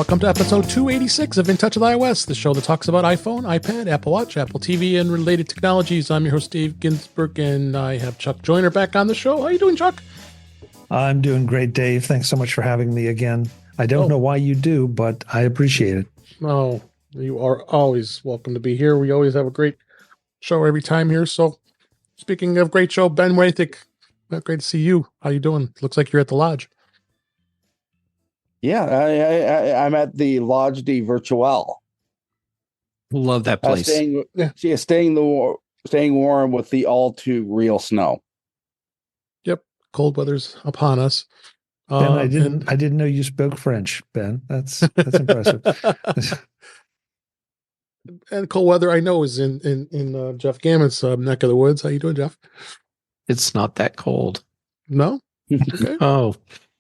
Welcome to episode 286 of In Touch with iOS, the show that talks about iPhone, iPad, Apple Watch, Apple TV, and related technologies. I'm your host, Dave Ginsburg, and I have Chuck Joyner back on the show. How you doing, Chuck? I'm doing great, Dave. Thanks so much for having me again. I don't know why you do, but I appreciate it. Oh, you are always welcome to be here. We always have a great show every time here. So, speaking of great show, Ben Roethig, great to see you. How you doing? Looks like you're at the lodge. Yeah, I'm at the Lodge de Virtual. Love that place. Staying warm with the all too real snow. Yep, cold weather's upon us. Ben, I didn't know you spoke French, Ben. That's impressive. And cold weather, I know, is in Jeff Gamet's neck of the woods. How you doing, Jeff? It's not that cold. No? Okay. Oh,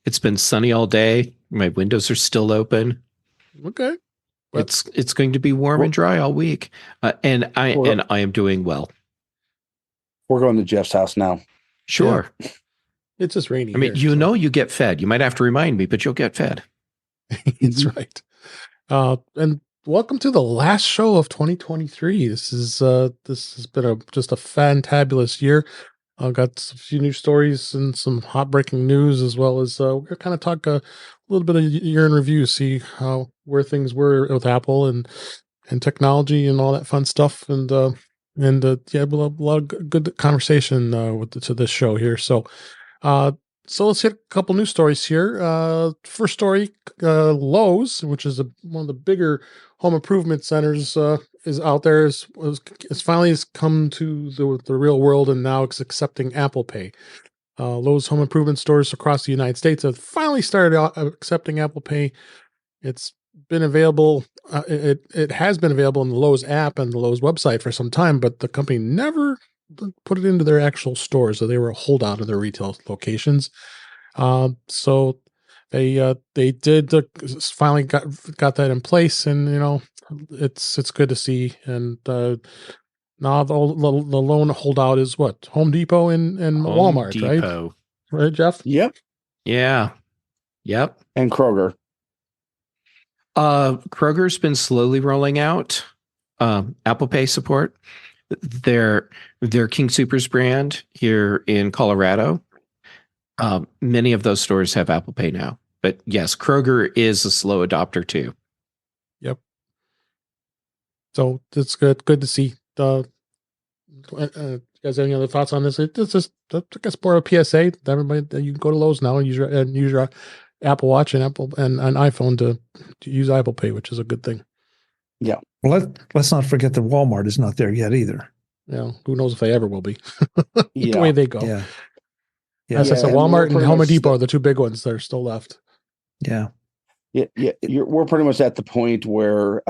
it's been sunny all day. My windows are still open. Okay. It's going to be warm and dry all week, and I am doing well. We're going to Jeff's house now. Sure. Yeah. It's just rainy. I mean, here, you get fed. You might have to remind me, but you'll get fed. That's right. And welcome to the last show of 2023. This has been just a fantabulous year. I've got a few new stories and some hot breaking news, as well as we're going to kind of talk a little bit of year in review, see where things were with Apple and technology and all that fun stuff. And we'll have a lot of good conversation to this show here. So let's hit a couple news stories here. First story, Lowe's, which is one of the bigger home improvement centers, is out there. Is finally has come to the real world, and now it's accepting Apple Pay. Lowe's home improvement stores across the United States have finally started accepting Apple Pay. It's been available. It has been available in the Lowe's app and the Lowe's website for some time, but the company never put it into their actual stores, so they were a holdout of their retail locations. So they did finally got that in place, and it's good to see. And now the lone holdout is what? Home Depot and Walmart, Depot. Right, Jeff? Yep. Yeah. Yep. And Kroger. Kroger's been slowly rolling out Apple Pay support. Their King Soopers brand here in Colorado. Many of those stores have Apple Pay now, but yes, Kroger is a slow adopter too. Yep. So it's good to see. You guys have any other thoughts on this? It's just, I guess, more of a PSA. Everybody, you can go to Lowe's now and use your Apple Watch and iPhone to use Apple Pay, which is a good thing. Yeah. Well, let's not forget that Walmart is not there yet either. Yeah. Who knows if they ever will be? Yeah. The way they go. Yeah. As I said, Walmart and Home Depot are the two big ones that are still left. Yeah. Yeah. We're pretty much at the point where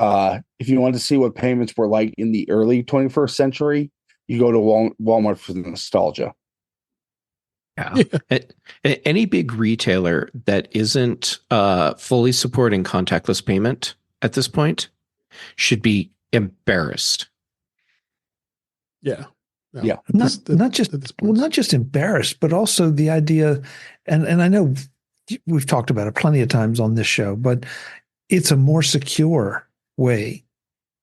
if you want to see what payments were like in the early 21st century, you go to Walmart for the nostalgia. Yeah. Any big retailer that isn't fully supporting contactless payment at this point should be embarrassed. Yeah. Yeah. Not just embarrassed, but also the idea, and I know we've talked about it plenty of times on this show, but it's a more secure way.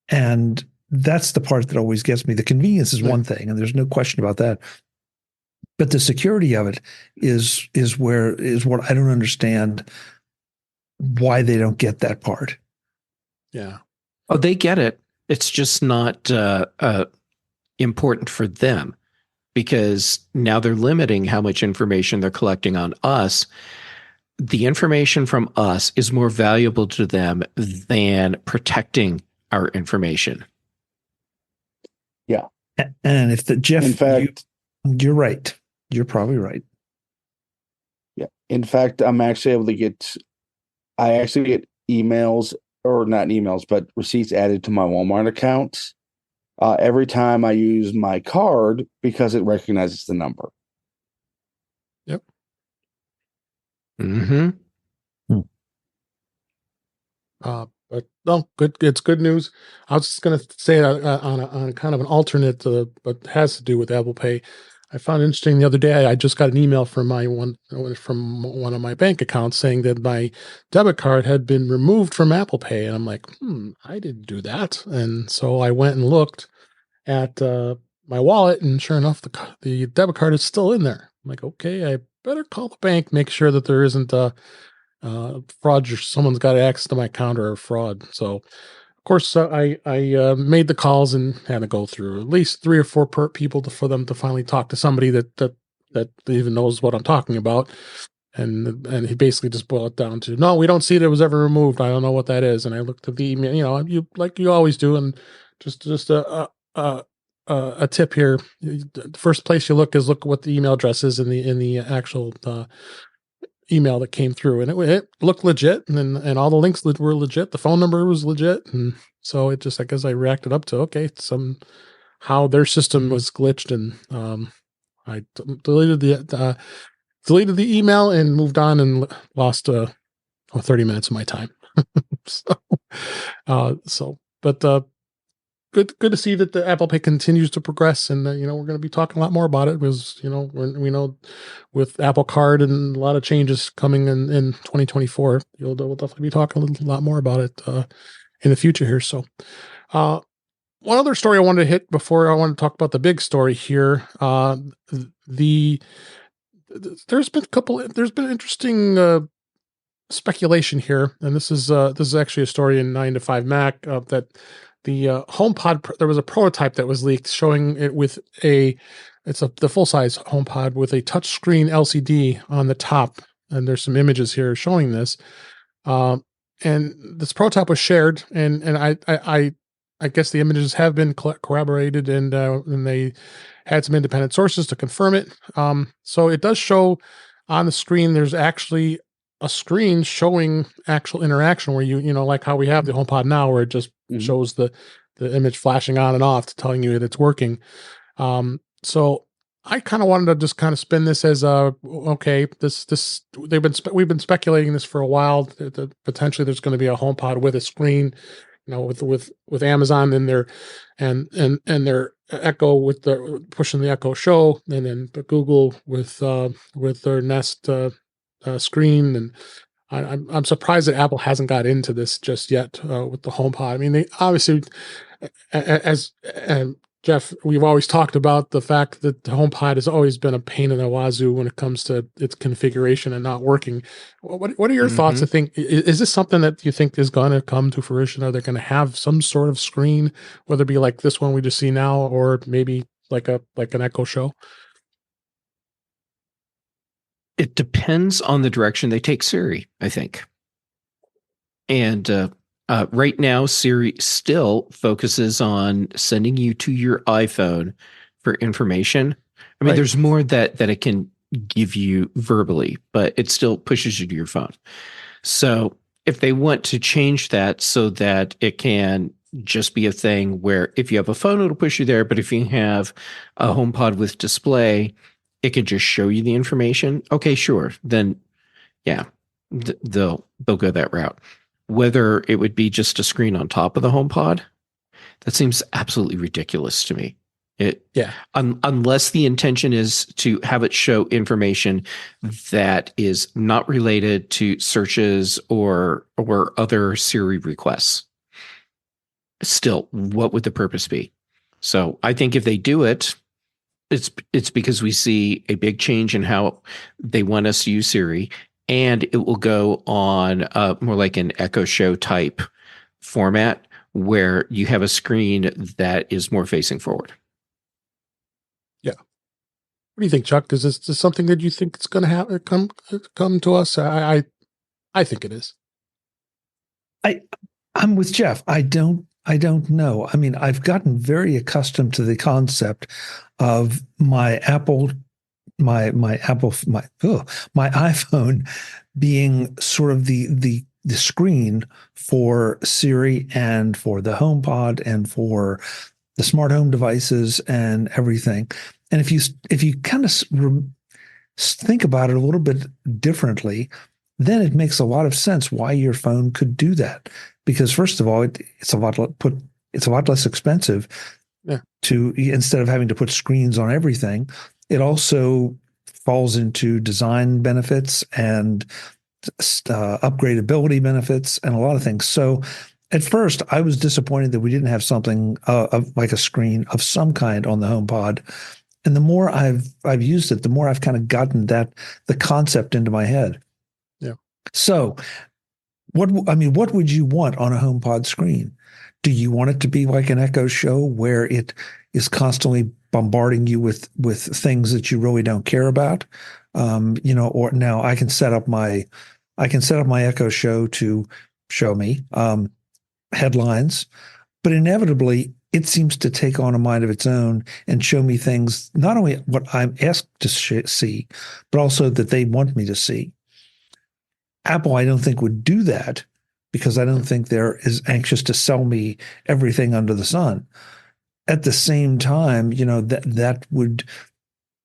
And that's the part that always gets me. The convenience is one thing, and there's no question about that. But the security of it is what I don't understand why they don't get that part. Yeah. Oh, they get it. It's just not important for them, because now they're limiting how much information they're collecting on us. The information from us is more valuable to them than protecting our information. Yeah. And if Jeff, in fact, you're right. You're probably right. Yeah. In fact, I actually get emails, or not emails, but receipts added to my Walmart account every time I use my card, because it recognizes the number. Yep. Mm-hmm. But no, good. It's good news. I was just going to say on a kind of an alternate, but has to do with Apple Pay. I found interesting the other day. I just got an email from one of my bank accounts saying that my debit card had been removed from Apple Pay, and I'm like, I didn't do that. And so I went and looked at my wallet, and sure enough, the debit card is still in there. I'm like, okay, I better call the bank, make sure that there isn't a fraud, or someone's got access to my account or a fraud. So, of course, I made the calls and had to go through at least 3 or 4 people for them to finally talk to somebody that even knows what I'm talking about. And he basically just boiled it down to, no, we don't see that it was ever removed. I don't know what that is. And I looked at the email, you like you always do, and just a tip here: the first place you look at what the email address is in the actual email that came through, and it looked legit, and all the links were legit. The phone number was legit, and so it just, I guess I reacted up to, okay, somehow their system was glitched, and I deleted the email and moved on and lost 30 minutes of my time. But good to see that the Apple Pay continues to progress, and we're going to be talking a lot more about it, because we know with Apple Card and a lot of changes coming in 2024, we'll definitely be talking a lot more about it in the future here. So one other story I wanted to hit before I want to talk about the big story here. There's been interesting speculation here, and this is actually a story in 9 to 5 Mac that the HomePod, there was a prototype that was leaked showing it with the full-size HomePod with a touchscreen LCD on the top, and there's some images here showing this. And this prototype was shared, and I guess the images have been corroborated, and they had some independent sources to confirm it. So it does show on the screen. There's actually a screen showing actual interaction where like how we have the HomePod now, where it just shows the image flashing on and off, telling you that it's working. So I kind of wanted to just kind of spin this as okay, we've been speculating this for a while, that potentially there's going to be a HomePod with a screen, with Amazon and their Echo, with the pushing the Echo Show, and then Google with their Nest screen. And I'm surprised that Apple hasn't got into this just yet with the HomePod. I mean, they obviously, as Jeff, we've always talked about the fact that the HomePod has always been a pain in the wazoo when it comes to its configuration and not working. What are your thoughts? I think, is this something that you think is going to come to fruition? Are they going to have some sort of screen, whether it be like this one we just see now, or maybe like an Echo Show? It depends on the direction they take Siri, I think. And right now, Siri still focuses on sending you to your iPhone for information. I mean, Right. There's more that it can give you verbally, but it still pushes you to your phone. So if they want to change that so that it can just be a thing where if you have a phone, it'll push you there, but if you have a HomePod with display, it can just show you the information. Okay, sure. Then, yeah, they'll go that route. Whether it would be just a screen on top of the HomePod, that seems absolutely ridiculous to me. Unless the intention is to have it show information that is not related to searches or other Siri requests. Still, what would the purpose be? So I think if they do it, it's because we see a big change in how they want us to use Siri, and it will go on more like an Echo Show type format where you have a screen that is more facing forward. Yeah. What do you think, Chuck? Is this something that you think it's going to come to us? I think it is. I'm with Jeff. I don't know. I mean, I've gotten very accustomed to the concept of my iPhone being sort of the screen for Siri and for the HomePod and for the smart home devices and everything. And if you kind of think about it a little bit differently, then it makes a lot of sense why your phone could do that. Because first of all, it's a lot less expensive to, instead of having to put screens on everything, It also falls into design benefits and upgradability benefits and a lot of things. So at first, I was disappointed that we didn't have something like a screen of some kind on the HomePod. And the more I've used it, the more I've kind of gotten the concept into my head. Yeah. So what would you want on a HomePod screen? Do you want it to be like an Echo Show where it is constantly bombarding you with things that you really don't care about? Or now I can set up my Echo Show to show me headlines, but inevitably it seems to take on a mind of its own and show me things, not only what I'm asked to see, but also that they want me to see. Apple, I don't think, would do that because I don't think they're as anxious to sell me everything under the sun. At the same time, that would,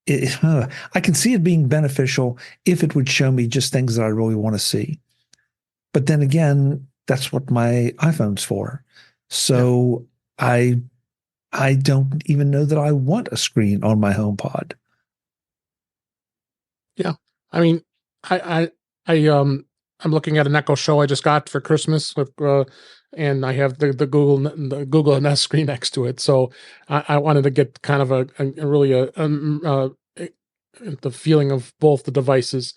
I can see it being beneficial if it would show me just things that I really want to see. But then again, that's what my iPhone's for. So I don't even know that I want a screen on my HomePod. Yeah. I mean, I'm looking at an Echo Show I just got for Christmas with, and I have the Google Nest screen next to it. So I wanted to get kind of the feeling of both the devices.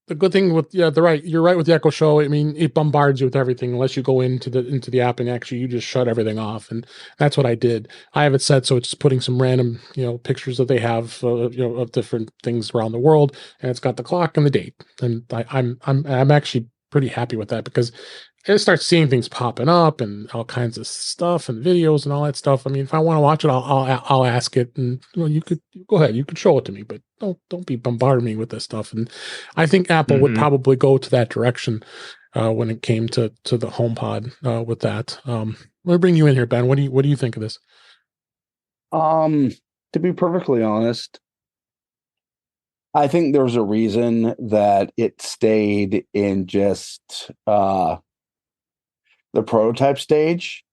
The good thing with you're right with the Echo Show. I mean, it bombards you with everything unless you go into the app and actually you just shut everything off, and that's what I did. I have it set so it's putting some random pictures that they have of different things around the world, and it's got the clock and the date, and I'm actually pretty happy with that because it starts seeing things popping up and all kinds of stuff and videos and all that stuff. I mean, if I want to watch it, I'll ask it, and you could go ahead, you could show it to me, but don't be bombarding me with this stuff. And I think Apple would probably go to that direction when it came to the HomePod with that. Let me bring you in here, Ben. What do you think of this? To be perfectly honest, I think there's a reason that it stayed in just the prototype stage.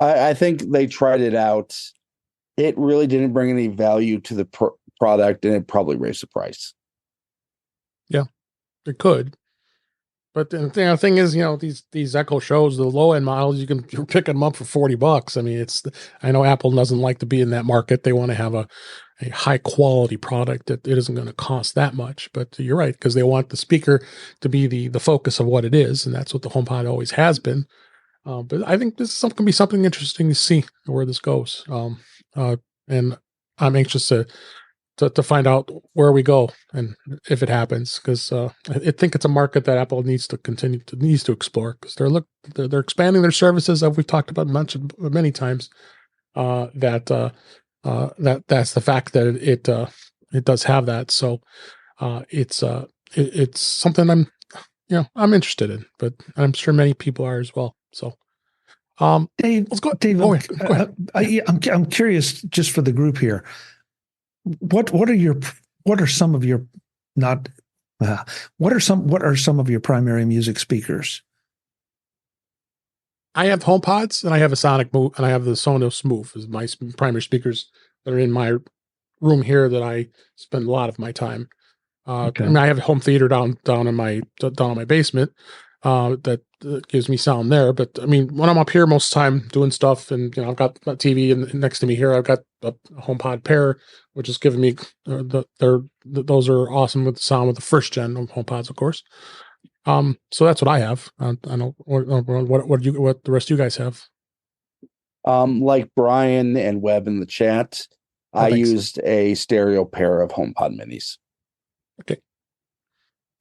I think they tried it out. It really didn't bring any value to the product, and it probably raised the price. Yeah, it could. But the thing is, these Echo Shows, the low end models, you're picking them up for $40. I mean, I know Apple doesn't like to be in that market. They want to have a high quality product that it isn't going to cost that much. But you're right, because they want the speaker to be the focus of what it is, and that's what the HomePod always has been. But I think this can be something interesting to see where this goes. And I'm anxious to find out where we go and if it happens, because I think it's a market that Apple needs to explore, because they're expanding their services, as we've talked about many times. That's the fact that it does have that. So it's something I'm interested in, but I'm sure many people are as well. So Dave, let's go. Dave, go ahead. I'm curious, just for the group here. What are some of your primary music speakers? I have HomePods and I have a Sonic Move and I have the Sonos Move as my primary speakers that are in my room here that I spend a lot of my time. Okay. I mean, I have a home theater down in my basement that gives me sound there. But I mean, when I'm up here most of the time doing stuff, and I've got my TV and next to me here, I've got a HomePod pair, which is giving me those are awesome with the sound with the first gen of HomePods, of course. So that's what I have. I know what the rest of you guys have. Like Brian and Webb in the chat, I used a stereo pair of HomePod minis. Okay.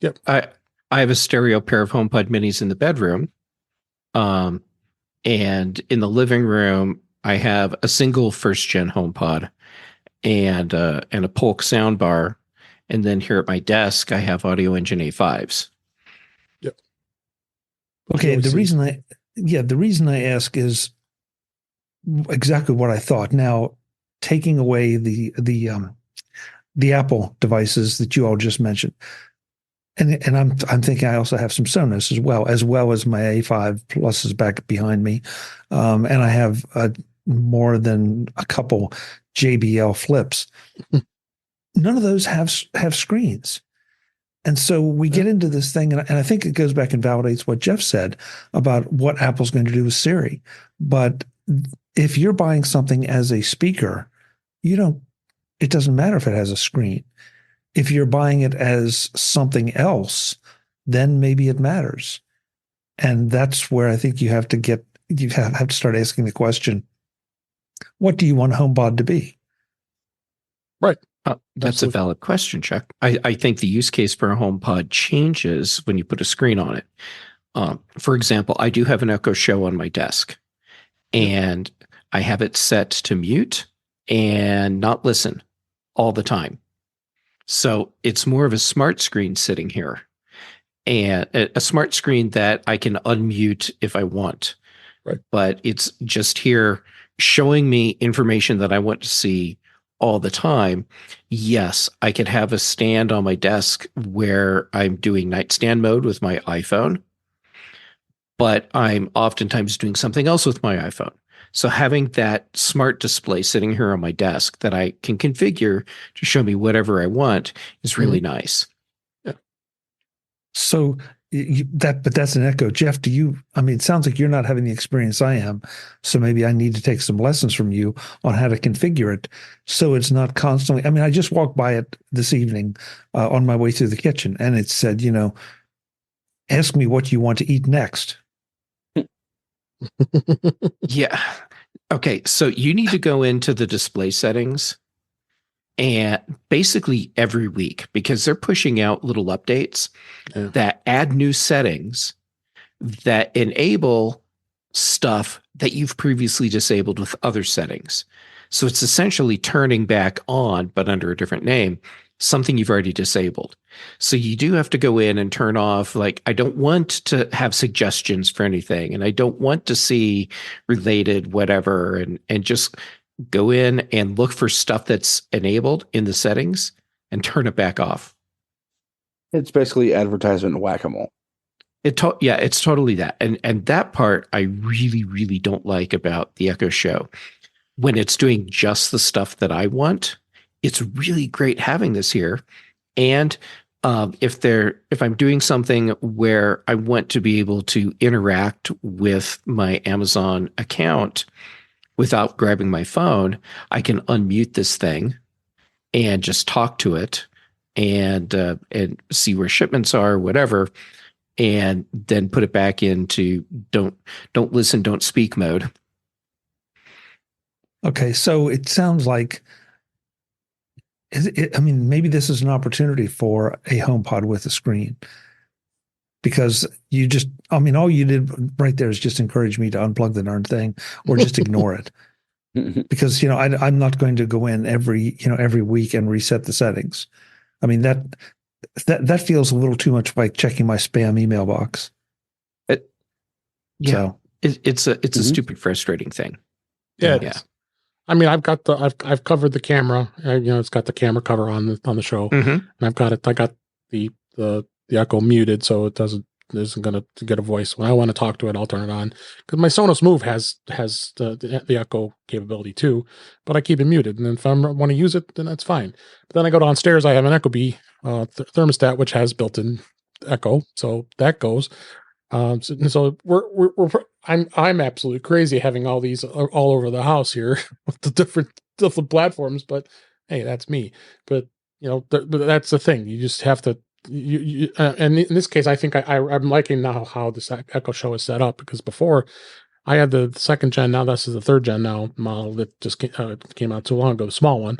Yep. I have a stereo pair of HomePod minis in the bedroom. And in the living room, I have a single first gen HomePod and a Polk soundbar. And then here at my desk, I have Audio Engine A5s. Yep. Okay. The reason I ask is exactly what I thought. Now, taking away the Apple devices that you all just mentioned, and I'm thinking I also have some Sonos as well as my A5 Pluses back behind me, and I have more than a couple JBL flips. None of those have screens. And so we get into this thing, and I think it goes back and validates what Jeff said about what Apple's going to do with Siri. But if you're buying something as a speaker, it doesn't matter if it has a screen. If you're buying it as something else, then maybe it matters. And that's where I think you have to start asking the question, what do you want HomePod to be? Right. That's a valid question, Chuck. I think the use case for a HomePod changes when you put a screen on it. For example, I do have an Echo Show on my desk, and I have it set to mute and not listen all the time. So it's more of a smart screen sitting here, and a smart screen that I can unmute if I want. Right. But it's just here showing me information that I want to see all the time. Yes, I could have a stand on my desk where I'm doing nightstand mode with my iPhone, but I'm oftentimes doing something else with my iPhone. So having that smart display sitting here on my desk that I can configure to show me whatever I want is really nice. Yeah. So but that's an Echo. Jeff, it sounds like you're not having the experience I am. So maybe I need to take some lessons from you on how to configure it so it's not constantly. I just walked by it this evening on my way through the kitchen, and it said, ask me what you want to eat next. Yeah. Okay. So you need to go into the display settings and basically every week, because they're pushing out little updates that add new settings that enable stuff that you've previously disabled with other settings. So it's essentially turning back on, but under a different name, something you've already disabled. So you do have to go in and turn off, like, I don't want to have suggestions for anything, and I don't want to see related whatever, and just go in and look for stuff that's enabled in the settings and turn it back off. It's basically advertisement whack-a-mole. It's totally that. And that part I really, really don't like about the Echo Show. When it's doing just the stuff that I want, it's really great having this here. And if I'm doing something where I want to be able to interact with my Amazon account without grabbing my phone, I can unmute this thing and just talk to it and see where shipments are, whatever, and then put it back into don't listen, don't speak mode. Okay, so it sounds like, maybe this is an opportunity for a HomePod with a screen, because all you did right there is just encourage me to unplug the darn thing or just ignore it. Because, I'm not going to go in every week and reset the settings. That feels a little too much like checking my spam email box. It's a stupid, frustrating thing. Yeah. I've covered the camera. It's got the camera cover on the show, and I got the Echo muted, so it isn't going to get a voice. When I want to talk to it, I'll turn it on, because my Sonos Move has the Echo capability too, but I keep it muted. And if I want to use it, then that's fine. But then I go downstairs. I have an Ecobee thermostat, which has built-in Echo, so that goes. So I'm absolutely crazy having all these all over the house here with the different platforms. But hey, that's me. But but that's the thing. You just have to. And in this case, I think I'm liking now how this Echo Show is set up, because before I had the second gen. Now this is the third gen model that just came out too long ago, the small one.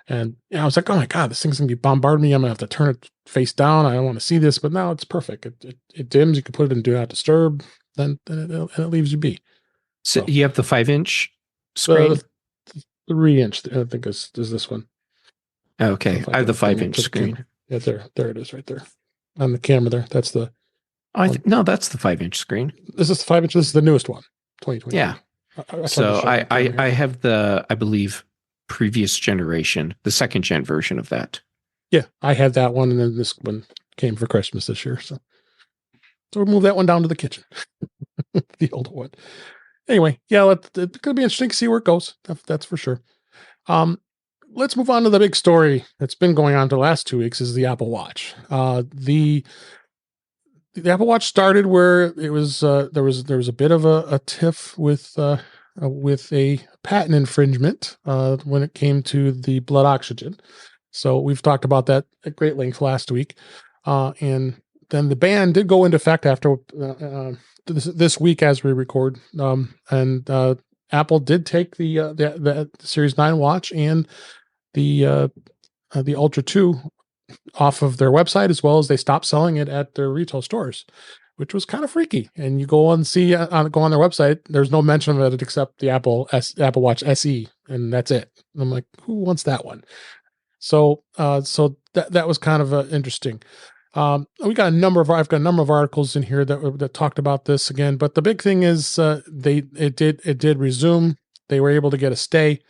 And I was like, oh my God, this thing's gonna be bombarding me. I'm gonna have to turn it face down. I don't want to see this, but now it's perfect. It dims. You can put it in Do Not Disturb. Then it leaves you be. So you have the 5-inch screen? The 3-inch, I think is this one. Okay, I have the 5-inch screen. Yeah, there it is, right there on the camera. There, that's the. No, that's the 5-inch screen. This is the 5-inch. This is the newest one, 2020. Yeah. So I have the, I believe, previous generation, the second gen version of that. Yeah, I had that one, and then this one came for Christmas this year. So we'll move that one down to the kitchen, the older one. Anyway, yeah, it's going to be interesting to see where it goes. That's for sure. Let's move on to the big story that's been going on the last 2 weeks is the Apple Watch. The Apple Watch started where it was there was a bit of a tiff with a patent infringement when it came to the blood oxygen. So we've talked about that at great length last week, and then the ban did go into effect after this week as we record, and Apple did take the Series 9 watch and the Ultra 2 off of their website, as well as they stopped selling it at their retail stores, which was kind of freaky. And you go on go on their website, there's no mention of it except the Apple Watch SE, and that's it. And I'm like, who wants that one? So that was kind of interesting. I've got a number of articles in here that talked about this again, but the big thing is it did resume. They were able to get a stay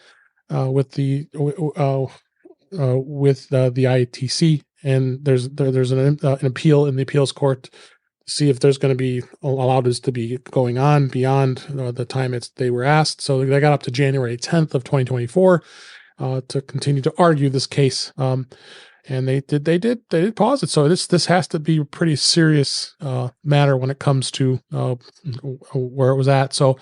with the ITC, and there's an appeal in the appeals court to see if there's going to be allowed this to be going on beyond the time they were asked. So they got up to January 10th of 2024 to continue to argue this case. And they did pause it. So this has to be a pretty serious matter when it comes to where it was at. So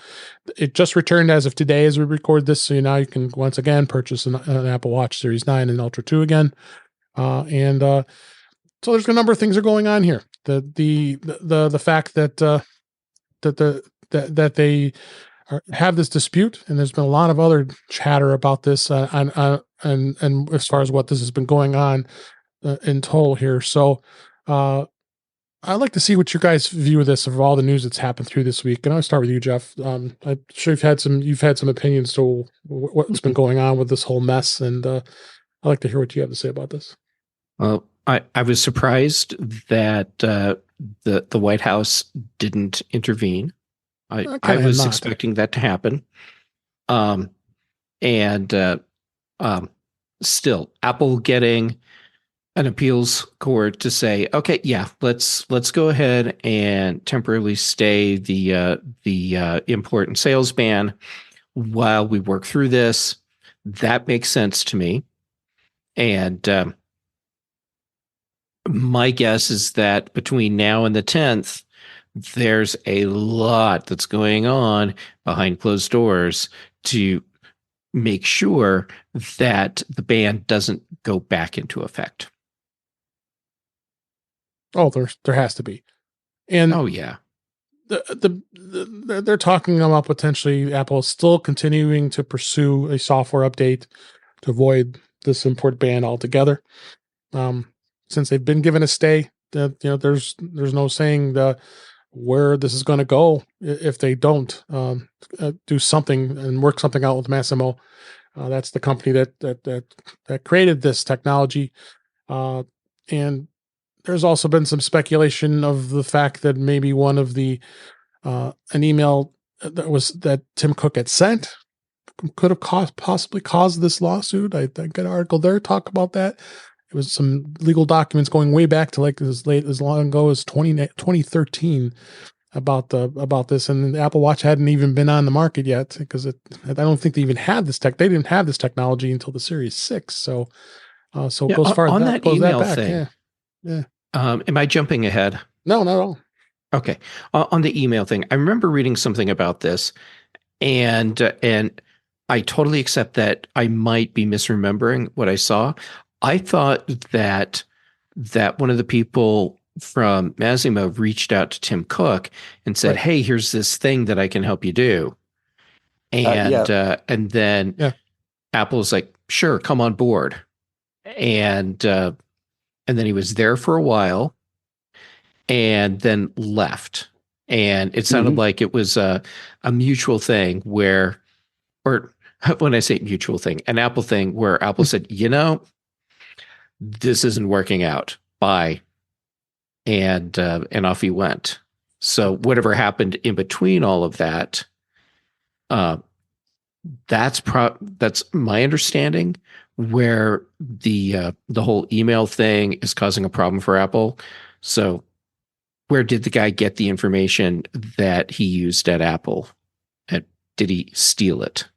it just returned as of today as we record this. So now you can once again purchase an Apple Watch Series 9 and Ultra 2 again. So there's a number of things are going on here. The fact that they have this dispute, and there's been a lot of other chatter about this and as far as what this has been going on in total here. So I'd like to see what your guys' view of this, of all the news that's happened through this week. And I'll start with you, Jeff. I'm sure you've had some opinions to what's been going on with this whole mess, and I'd like to hear what you have to say about this. Well, I was surprised that the White House didn't intervene. I was expecting that to happen. Still, Apple getting an appeals court to say, okay, yeah, let's go ahead and temporarily stay the import and sales ban while we work through this. That makes sense to me. And my guess is that between now and the 10th, there's a lot that's going on behind closed doors to make sure that the ban doesn't go back into effect. Oh, there has to be. And oh yeah, they're talking about potentially Apple still continuing to pursue a software update to avoid this import ban altogether. Since they've been given a stay, there's no saying where this is going to go if they don't do something and work something out with Massimo. That's the company that created this technology, and there's also been some speculation of the fact that maybe one of the an email that Tim Cook had sent could have possibly caused this lawsuit. I think an article there talk about that. It was some legal documents going way back to like as long ago as 2013 about this, and the Apple Watch hadn't even been on the market yet because I don't think they even had this tech. They didn't have this technology until the Series 6. So it goes far on that email back. Thing. Yeah. Am I jumping ahead? No, not at all. Okay. On the email thing, I remember reading something about this, and I totally accept that I might be misremembering what I saw. I thought that one of the people from Massimo reached out to Tim Cook and said, "Hey, here's this thing that I can help you do," and then Apple's like, "Sure, come on board," and then he was there for a while, and then left, and it sounded like it was a mutual thing where, or when I say mutual thing, an Apple thing where Apple said, this isn't working out. Bye. And off he went. So whatever happened in between all of that, that's my understanding, where the whole email thing is causing a problem for Apple. So where did the guy get the information that he used at Apple? did he steal it?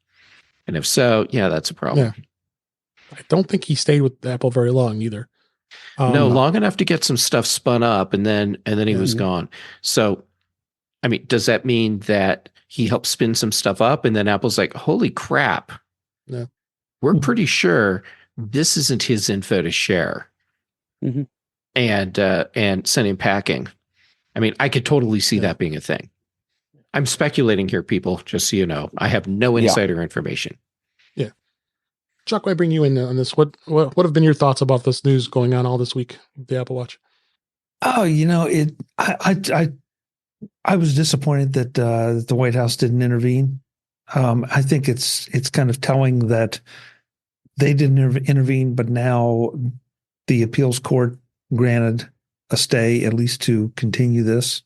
And if so, yeah, that's a problem. Yeah. I don't think he stayed with Apple very long either. No, long enough to get some stuff spun up, and then he was gone. So, I mean, does that mean that he helped spin some stuff up, and then Apple's like, "Holy crap, we're pretty sure this isn't his info to share," and send him packing. I mean, I could totally see that being a thing. I'm speculating here, people, just so you know. I have no insider information. Yeah. Chuck, why bring you in on this? What have been your thoughts about this news going on all this week with the Apple Watch? Oh, I was disappointed that the White House didn't intervene. I think it's kind of telling that they didn't intervene, but now the appeals court granted a stay, at least to continue this.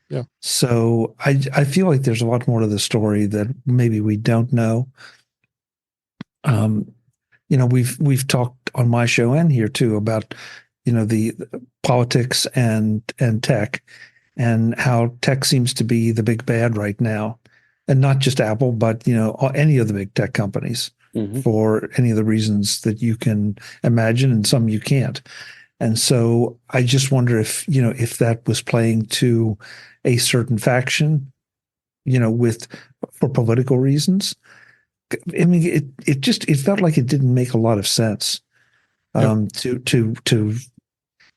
Yeah. So I feel like there's a lot more to the story that maybe we don't know. We've talked on my show and here too about, the politics and tech, and how tech seems to be the big bad right now, and not just Apple, but any of the big tech companies for any of the reasons that you can imagine, and some you can't. And so I just wonder if that was playing to a certain faction, for political reasons. I mean, it felt like it didn't make a lot of sense to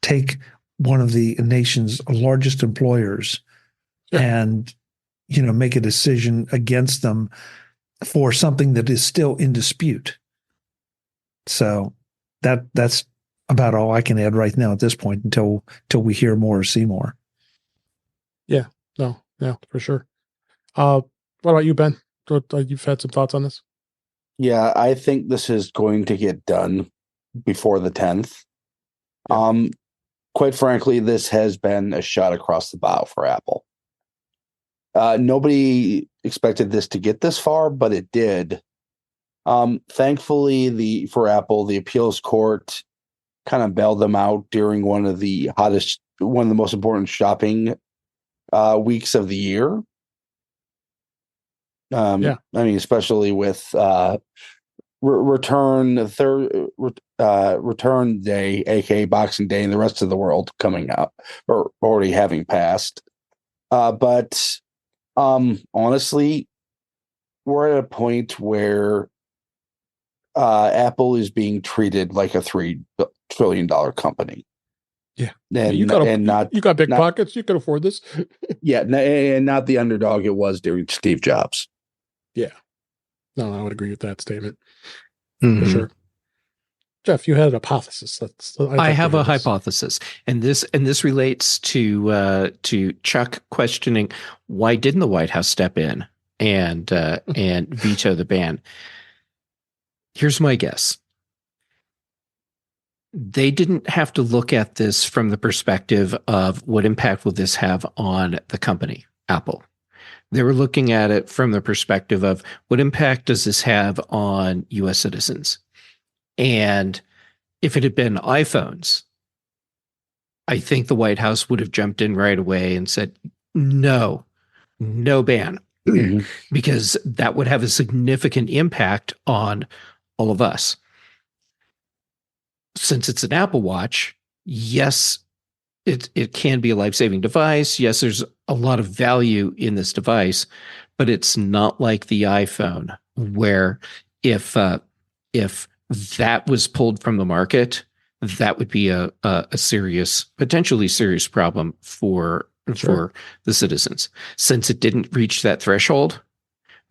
take one of the nation's largest employers and make a decision against them for something that is still in dispute. So that's about all I can add right now at this point until we hear more or see more. Yeah, no, yeah, for sure. What about you, Ben? You've had some thoughts on this? Yeah, I think this is going to get done before the 10th. Quite frankly, this has been a shot across the bow for Apple. Nobody expected this to get this far, but it did. Thankfully, for Apple, the appeals court kind of bailed them out during one of the most important shopping weeks of the year. I mean, especially with return day, aka Boxing Day, and the rest of the world coming up or already having passed. But honestly, we're at a point where Apple is being treated like a $3 trillion company. Yeah, and you got big pockets. You can afford this. Yeah, and not the underdog it was during Steve Jobs. Yeah, no, I would agree with that statement for sure. Jeff, you had an hypothesis. I have a hypothesis, and this relates to Chuck questioning why didn't the White House step in and veto the ban. Here's my guess. They didn't have to look at this from the perspective of what impact will this have on the company, Apple. They were looking at it from the perspective of what impact does this have on U.S. citizens? And if it had been iPhones, I think the White House would have jumped in right away and said, no ban, because that would have a significant impact on all of us. Since it's an Apple Watch, yes, it can be a life-saving device. Yes, there's a lot of value in this device, but it's not like the iPhone, where if that was pulled from the market, that would be a potentially serious problem for the citizens. Since it didn't reach that threshold,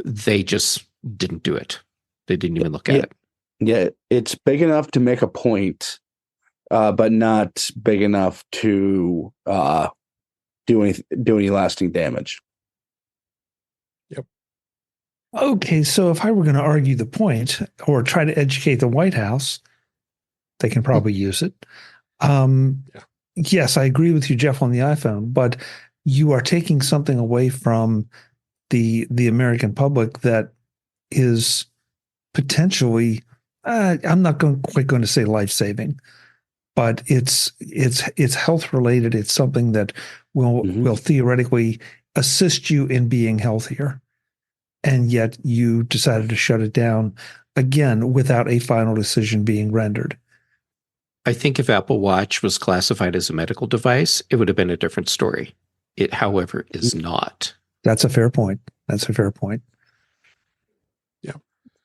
they just didn't do it. They didn't even look at it. Yeah, it's big enough to make a point, but not big enough to do any lasting damage. Yep. Okay, so if I were going to argue the point or try to educate the White House, they can probably use it. Yes, I agree with you, Jeff, on the iPhone, but you are taking something away from the American public that is potentially, I'm not quite going to say life-saving, but it's health related. It's something that will theoretically assist you in being healthier. and yet you decided to shut it down again without a final decision being rendered. I think if Apple Watch was classified as a medical device, it would have been a different story. It, however, is not. That's a fair point. Yeah.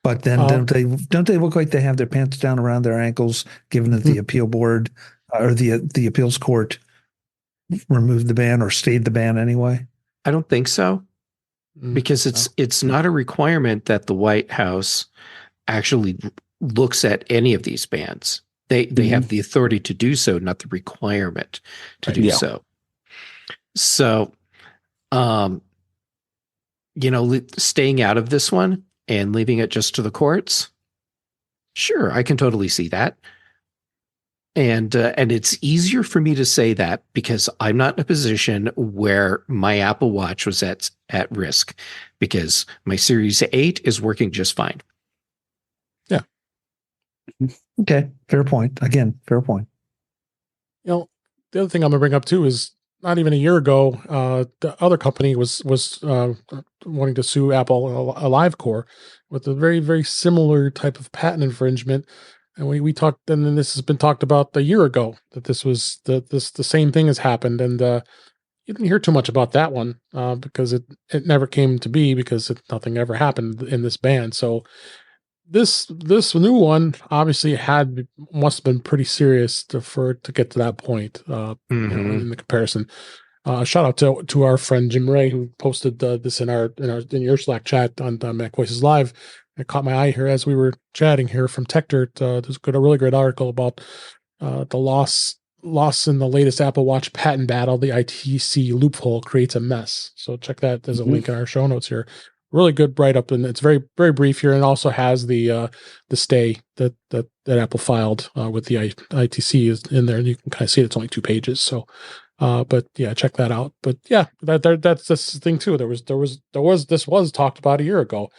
But then don't they look like they have their pants down around their ankles, given that the appeal board or the appeals court removed the ban or stayed the ban anyway? I don't think so, because it's not a requirement that the White House actually looks at any of these bans. They have the authority to do so, not the requirement to do so. So, staying out of this one and leaving it just to the courts, sure, I can totally see that. And it's easier for me to say that because I'm not in a position where my Apple Watch was at risk, because my Series 8 is working just fine. Yeah. Okay. Fair point. Again, fair point. The other thing I'm going to bring up too is not even a year ago, the other company was wanting to sue Apple, AliveCore, with a very, very similar type of patent infringement. And we talked, and then this has been talked about a year ago, that this was the same thing has happened, and you didn't hear too much about that one because it never came to be, because nothing ever happened in this ban. So this new one obviously must have been pretty serious to get to that point. In the comparison. Shout out to our friend Jim Ray, who posted this in your Slack chat on Mac Voices Live. It caught my eye here as we were chatting here from TechDirt. There's a really great article about the loss in the latest Apple Watch patent battle. The ITC loophole creates a mess. So check that. There's a link in our show notes here. Really good write up, and it's very, very brief here, and also has the stay that Apple filed with the ITC is in there, and you can kind of see it's only 2 pages. So. But yeah, check that out. But yeah, that's the thing too. This was talked about a year ago,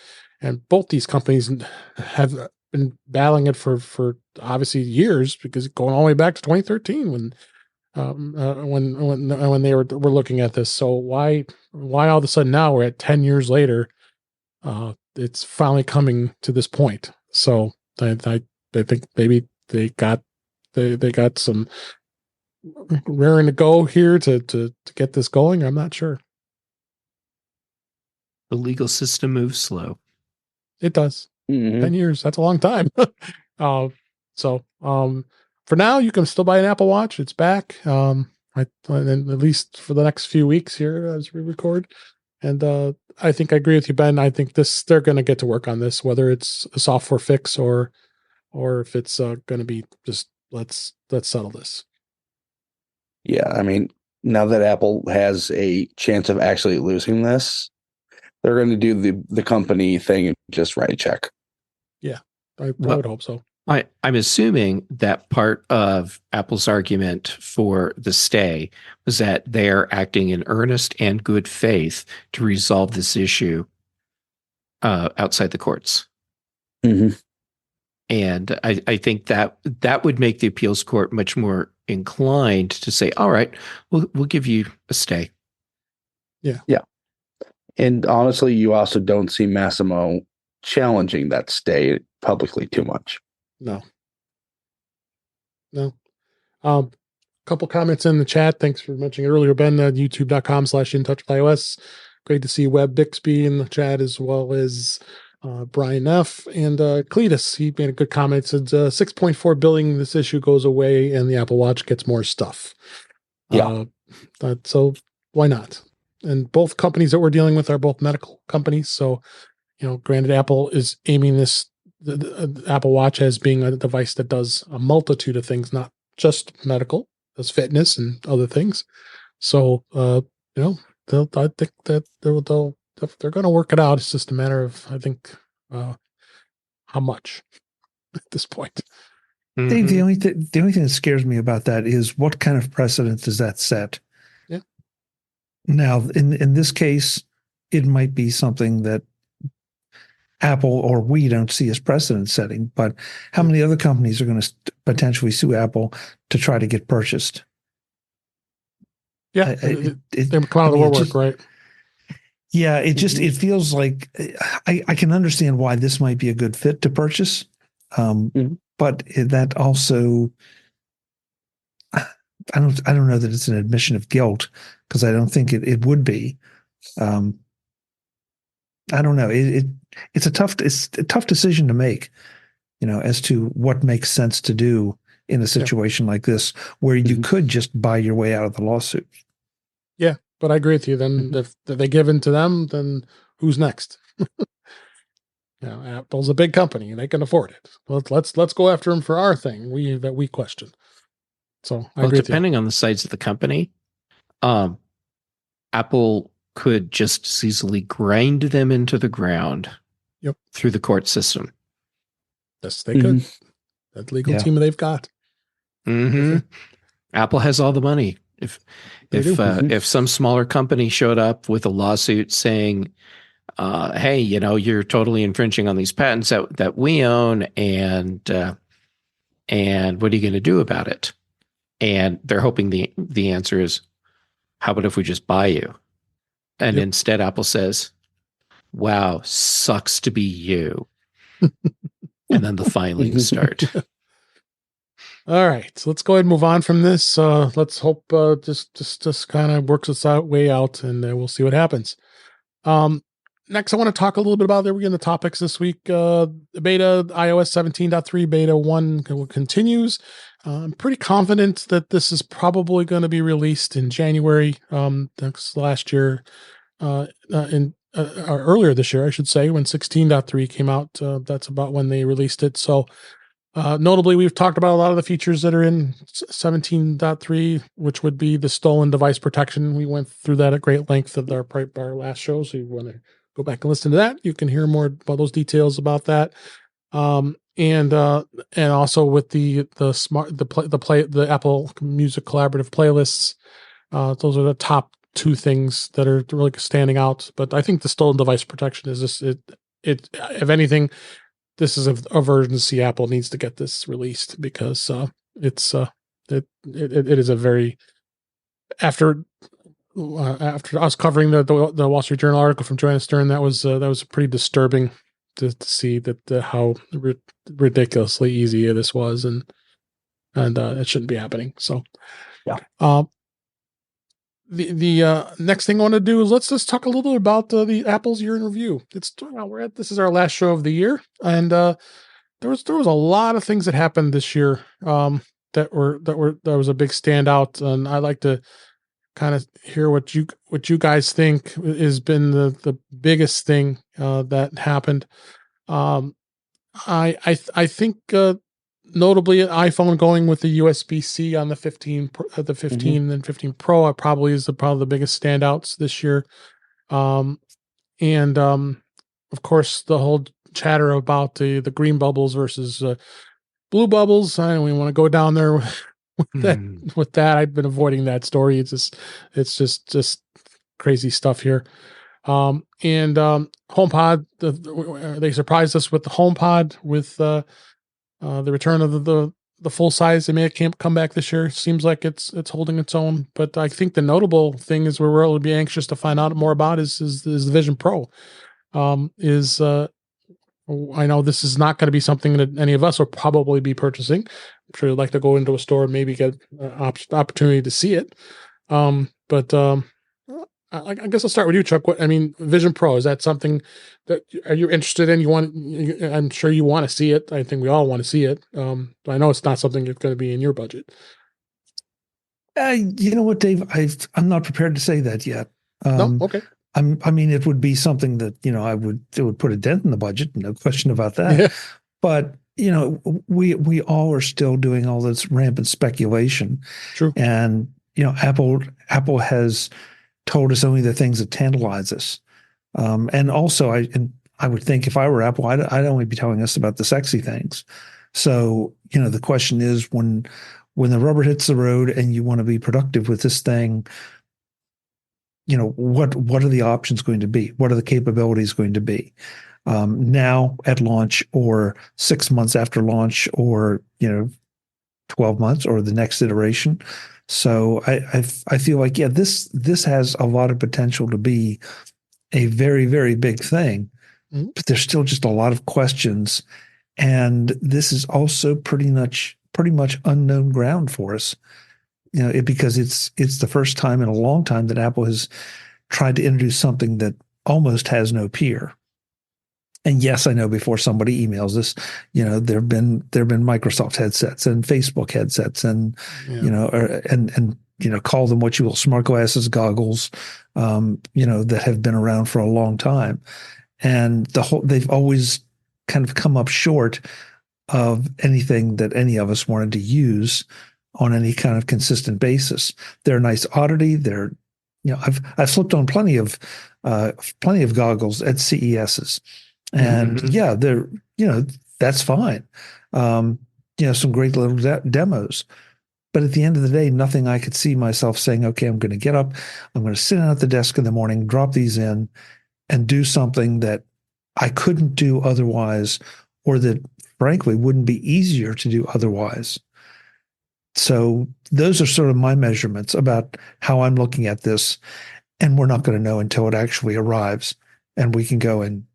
and both these companies have been battling it for obviously years, because going all the way back to 2013 when they were looking at this. So why all of a sudden now we're at 10 years later? It's finally coming to this point. So I think maybe they got some raring to go here to get this going. I'm not sure. The legal system moves slow. It does. 10 years. That's a long time. So for now, you can still buy an Apple Watch. It's back. At least for the next few weeks here as we record. And I think I agree with you, Ben. I think they're going to get to work on this, whether it's a software fix or if it's going to be just let's settle this. Yeah, I mean, now that Apple has a chance of actually losing this, they're going to do the company thing and just write a check. Yeah, I would hope so. I'm assuming that part of Apple's argument for the stay was that they are acting in earnest and good faith to resolve this issue outside the courts. And I think that would make the appeals court much more inclined to say, all right, we'll give you a stay. Yeah. And honestly, you also don't see Massimo challenging that stay publicly too much. No. Couple comments in the chat. Thanks for mentioning it earlier, Ben. YouTube.com/InTouchWithIOS. Great to see Webb Bixby in the chat, as well as Brian F. and Cletus. He made a good comment. Said 6.4 billion. This issue goes away, and the Apple Watch gets more stuff. Yeah. So why not? And both companies that we're dealing with are both medical companies. So, granted, Apple is aiming the Apple Watch as being a device that does a multitude of things, not just medical, does fitness and other things. So, I think that they're going to work it out. It's just a matter of, I think, how much at this point. Dave, the only thing that scares me about that is what kind of precedent does that set? Yeah. Now, in this case, it might be something that Apple or we don't see as precedent setting, but how many other companies are going to potentially sue Apple to try to get purchased? Yeah, they come out of the woodwork, right? Yeah, it feels like I can understand why this might be a good fit to purchase, but that also I don't know that it's an admission of guilt, because I don't think it would be. I don't know. It's a tough decision to make, as to what makes sense to do in a situation like this, where you could just buy your way out of the lawsuit. Yeah, but I agree with you. Then if they give in to them, then who's next? Apple's a big company; they can afford it. Let's go after them for our thing that we question. So I agree with you. Depending on the size of the company, Apple could just as easily grind them into the ground through the court system. Yes, they could. That legal team they've got. Apple has all the money. If some smaller company showed up with a lawsuit saying, hey, you're totally infringing on these patents that we own, and what are you going to do about it? And they're hoping the answer is, how about if we just buy you? And instead Apple says, wow, sucks to be you. And then the filings start. All right, so let's go ahead and move on from this. Let's hope just kind of works its way out, and we'll see what happens. Next, I want to talk a little bit about the topics this week. The beta iOS 17.3 beta 1 continues. I'm pretty confident that this is probably going to be released in January last year, or earlier this year, I should say, when 16.3 came out. That's about when they released it. So notably, we've talked about a lot of the features that are in 17.3, which would be the stolen device protection. We went through that at great length at our last show. So you want to go back and listen to that. You can hear more about those details about that. And also with the Apple Music collaborative playlists. Those are the top two things that are really standing out. But I think the stolen device protection is just if anything, this is a urgency. Apple needs to get this released, because it is a very after us covering the Wall Street Journal article from Joanna Stern, that was pretty disturbing to see that how ridiculously easy this was, and it shouldn't be happening. So the next thing I want to do is let's just talk a little bit about the Apple's year in review. This is our last show of the year, and there was a lot of things that happened this year that was a big standout, and I'd like to kind of hear what you guys think has been the biggest thing that happened. I think notably iPhone going with the USB-C on the 15 and 15 Pro probably is probably the biggest standouts this year. Of course, the whole chatter about the green bubbles versus blue bubbles. I don't even want to go down there with that. I've been avoiding that story. It's just crazy stuff here. HomePod, they surprised us with the HomePod with the return of the full size. They may come back this year. Seems like it's holding its own. But I think the notable thing is we're really be anxious to find out more about is the Vision Pro. I know this is not going to be something that any of us will probably be purchasing. I'm sure you'd like to go into a store and maybe get an opportunity to see it. I guess I'll start with you, Chuck. Vision Pro, is that something that are you interested in? I'm sure you want to see it. I think we all want to see it. I know it's not something that's going to be in your budget. You know what, Dave? I'm not prepared to say that yet. No, okay. It would be something that, it would put a dent in the budget, no question about that. Yeah. But, we all are still doing all this rampant speculation. True. And, Apple has told us only the things that tantalize us. And also I would think if I were Apple, I'd only be telling us about the sexy things. So, the question is when the rubber hits the road and you want to be productive with this thing, what are the options going to be? What are the capabilities going to be now at launch, or 6 months after launch, or 12 months, or the next iteration? So I feel like this has a lot of potential to be a very, very big thing, Mhm. but there's still just a lot of questions. And this is also pretty much unknown ground for us, because it's the first time in a long time that Apple has tried to introduce something that almost has no peer. And yes, I know before somebody emails this, there've been Microsoft headsets and Facebook headsets and call them what you will, smart glasses, goggles, that have been around for a long time. And they've always kind of come up short of anything that any of us wanted to use on any kind of consistent basis. They're a nice oddity. I've flipped on plenty of goggles at CESs, and they're that's fine. Some great little demos. But at the end of the day, nothing I could see myself saying, okay, I'm going to get up, I'm going to sit down at the desk in the morning, drop these in, and do something that I couldn't do otherwise, or that frankly wouldn't be easier to do otherwise. So those are sort of my measurements about how I'm looking at this. And we're not going to know until it actually arrives and we can go and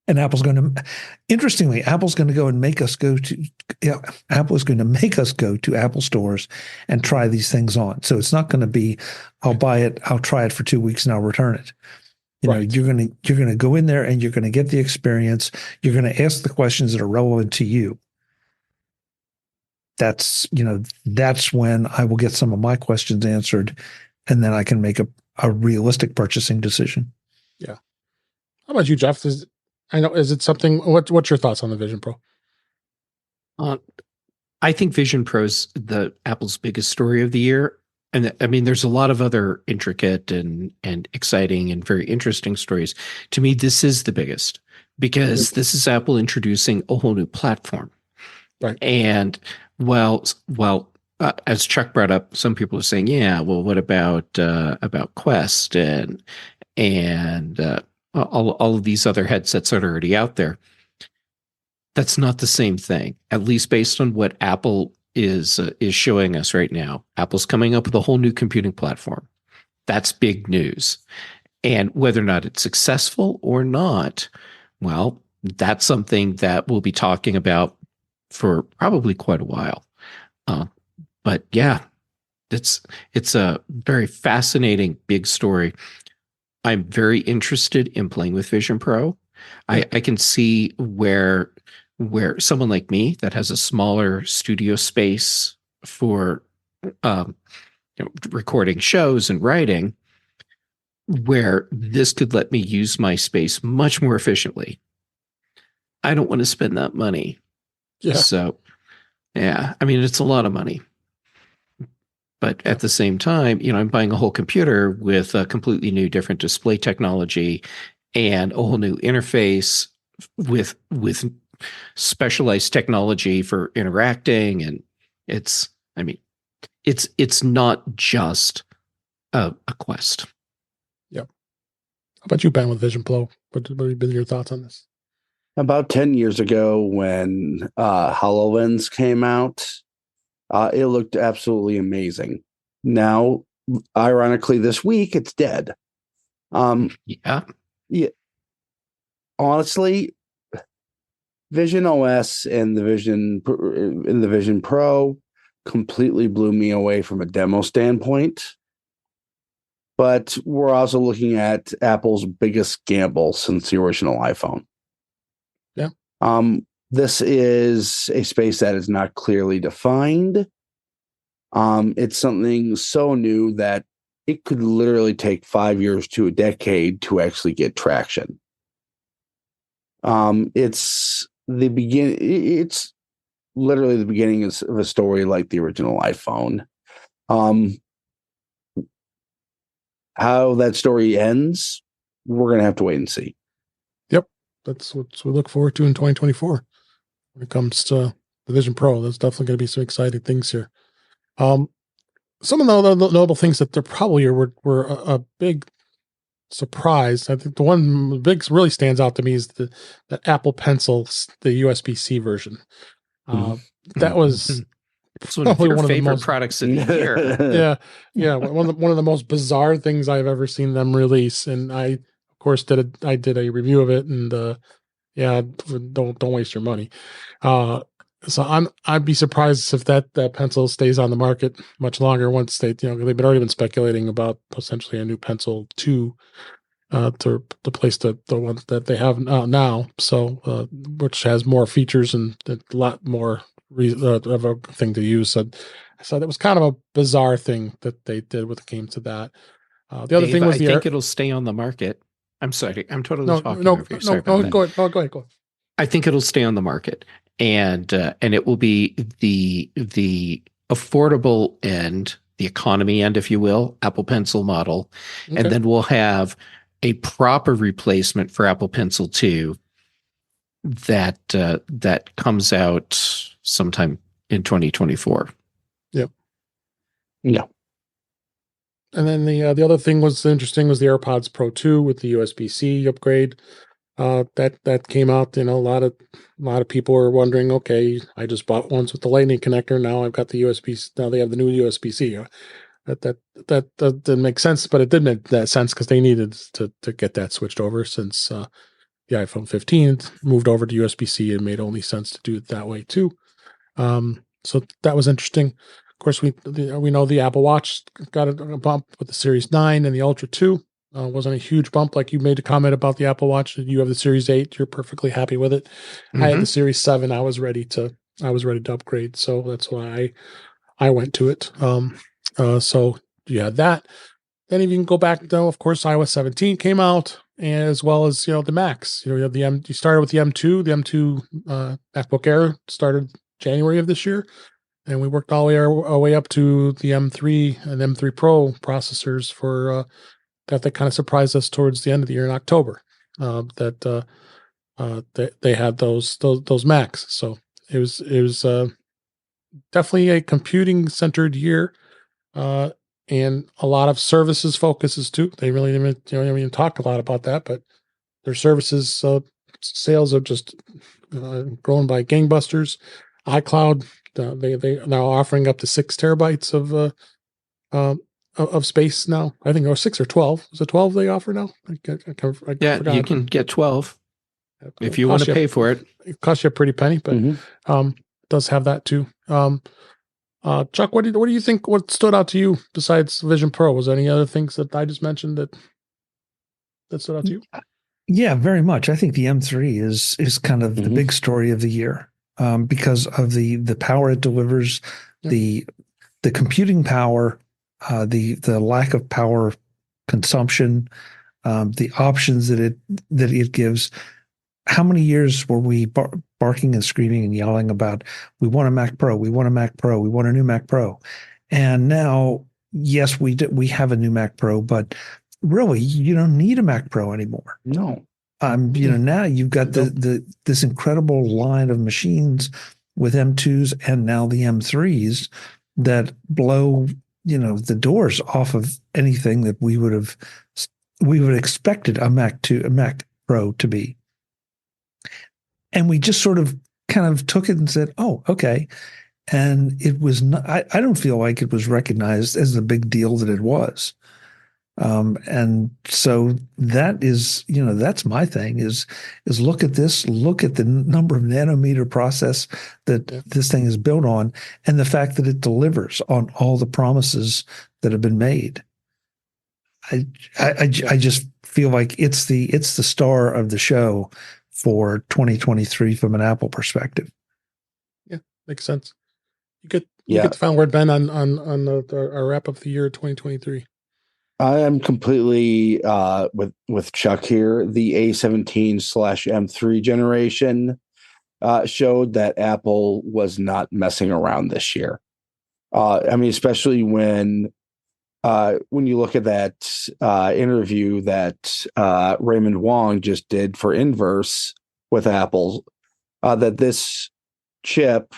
Apple's going to, interestingly, Apple's going to go and make us go to, Apple is going to make us go to Apple stores and try these things on. So it's not going to be, I'll buy it, I'll try it for 2 weeks and I'll return it. You're going to go in there and you're going to get the experience. You're going to ask the questions that are relevant to you. That's when I will get some of my questions answered, and then I can make a realistic purchasing decision. Yeah. How about you, Jeff? Is it something? What's your thoughts on the Vision Pro? I think Vision Pro's the Apple's biggest story of the year. And I mean, there's a lot of other intricate and exciting and very interesting stories. To me, this is the biggest because this is Apple introducing a whole new platform. Right. And as Chuck brought up, some people are saying, yeah, well, what about Quest and all of these other headsets that are already out there? That's not the same thing, at least based on what Apple is showing us right now. Apple's coming up with a whole new computing platform. That's big news. And whether or not it's successful or not, well, that's something that we'll be talking about for probably quite a while. But yeah, it's a very fascinating big story. I'm very interested in playing with Vision Pro. I can see where someone like me that has a smaller studio space for recording shows and writing, where this could let me use my space much more efficiently. I don't want to spend that money. Yeah. So, yeah, I mean, it's a lot of money. But at the same time, I'm buying a whole computer with a completely new, different display technology and a whole new interface with specialized technology for interacting. And it's not just a Quest. Yep. How about you, Ben, with Vision Pro? What have been your thoughts on this? About 10 years ago when HoloLens came out, it looked absolutely amazing. Now, ironically, this week, it's dead. Yeah. Honestly, Vision OS and the Vision Pro completely blew me away from a demo standpoint. But we're also looking at Apple's biggest gamble since the original iPhone. Yeah. This is a space that is not clearly defined. It's something so new that it could literally take 5 years to a decade to actually get traction. It's the beginning. It's literally the beginning of a story like the original iPhone. How that story ends, we're going to have to wait and see. Yep. That's what we look forward to in 2024 when it comes to the Vision Pro. There's definitely going to be some exciting things here. Some of the notable things that there probably were a big surprise. I think the one big really stands out to me is the Apple Pencil, the USB-C version. That was it's one of your favorite products of the year. Yeah. One of the most bizarre things I've ever seen them release, and I, of course, I did a review of it, and yeah, don't waste your money. So I'd be surprised if that pencil stays on the market much longer. Once they've already been speculating about potentially a new pencil 2 to replace the one that they have now. So which has more features and a lot more of a thing to use. So that was kind of a bizarre thing that they did when it came to that. The other Dave, thing was I think it'll stay on the market. I'm sorry, I'm totally talking over you. Sorry about that. Go ahead. Go ahead. I think it'll stay on the market, and it will be the affordable end, the economy end, if you will, Apple Pencil model, Okay. and then we'll have a proper replacement for Apple Pencil 2 that comes out sometime in 2024. Yep. Yeah. And then the other thing was interesting was the AirPods Pro 2 with the USB-C upgrade. That came out. A lot of people were wondering, okay, I just bought ones with the Lightning connector. Now I've got the USB. Now they have the new USB-C. That didn't make sense, but it did make that sense because they needed to get that switched over since the iPhone 15 moved over to USB-C. It made only sense to do it that way too. So that was interesting. Of course, we know the Apple Watch got a bump with the Series 9 and the Ultra 2. Wasn't a huge bump, like you made a comment about the Apple Watch. You have the Series 8. You're perfectly happy with it. Mm-hmm. I had the Series 7. I was ready to upgrade. So that's why I went to it. So you had that. Then if you can go back, though, of course, iOS 17 came out, as well as the Macs. You have you started with the M2. The M2 MacBook Air started January of this year, and we worked all our way up to the M3 and M3 Pro processors for that kind of surprised us towards the end of the year in October. That they had those Macs. So it was definitely a computing centered year. And a lot of services focuses too. They really didn't even talk a lot about that, but their services sales are just grown by gangbusters. iCloud, they now offering up to 6 terabytes of space now. I think 6 or 12. Is it 12 they offer now? I forgot. You can get 12 if you want to pay for it. It costs you a pretty penny, but it does have that too. Chuck, what do you think? What stood out to you besides Vision Pro? Was there any other things that I just mentioned that stood out to you? Yeah, very much. I think the M3 is kind of the big story of the year because of the power it delivers, the computing power, the lack of power consumption, the options that it gives. How many years were we barking and screaming and yelling about, we want a Mac Pro, we want a Mac Pro, we want a new Mac Pro. And now, yes, we have a new Mac Pro, but really you don't need a Mac Pro anymore. No. Now you've got this incredible line of machines with M2s and now the M3s that blow, the doors off of anything that we would have expected a Mac Pro to be. And we just sort of kind of took it and said, oh, okay. And it was not, I don't feel like it was recognized as the big deal that it was. And so that is, that's my thing is look at this, look at the number of nanometer process that this thing is built on and the fact that it delivers on all the promises that have been made. I just feel like it's the star of the show for 2023 from an Apple perspective. Yeah, makes sense. You get the final word, Ben, on our wrap up the year 2023. I am completely with Chuck here. The A17/M3 generation showed that Apple was not messing around this year. Especially when you look at that interview that Raymond Wong just did for Inverse with Apple, that this chip,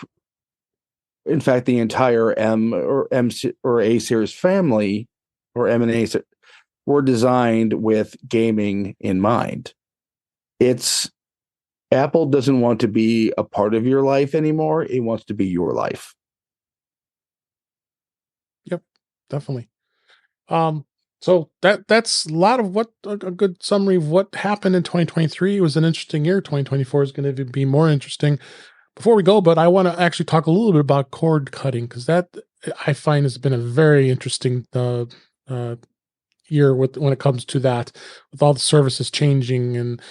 in fact, the entire M or A series family, or M and A, were designed with gaming in mind. Apple doesn't want to be a part of your life anymore. It wants to be your life. Yep, definitely. So that's a lot of what a good summary of what happened in 2023. It was an interesting year. 2024 is going to be more interesting. Before we go, but I want to actually talk a little bit about cord cutting, because that I find has been a very interesting year when it comes to that, with all the services changing and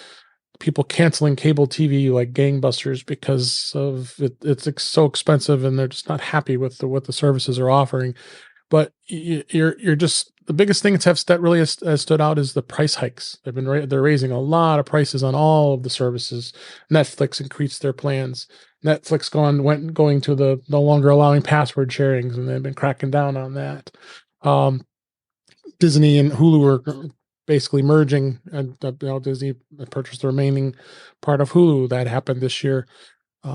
people canceling cable TV like gangbusters because of it's so expensive and they're just not happy with what the services are offering. But you're just the biggest thing that really has stood out is the price hikes. They're raising a lot of prices on all of the services. Netflix increased their plans. Netflix going to the no longer allowing password sharings, and they've been cracking down on that. Disney and Hulu are basically merging, and Disney purchased the remaining part of Hulu. That happened this year.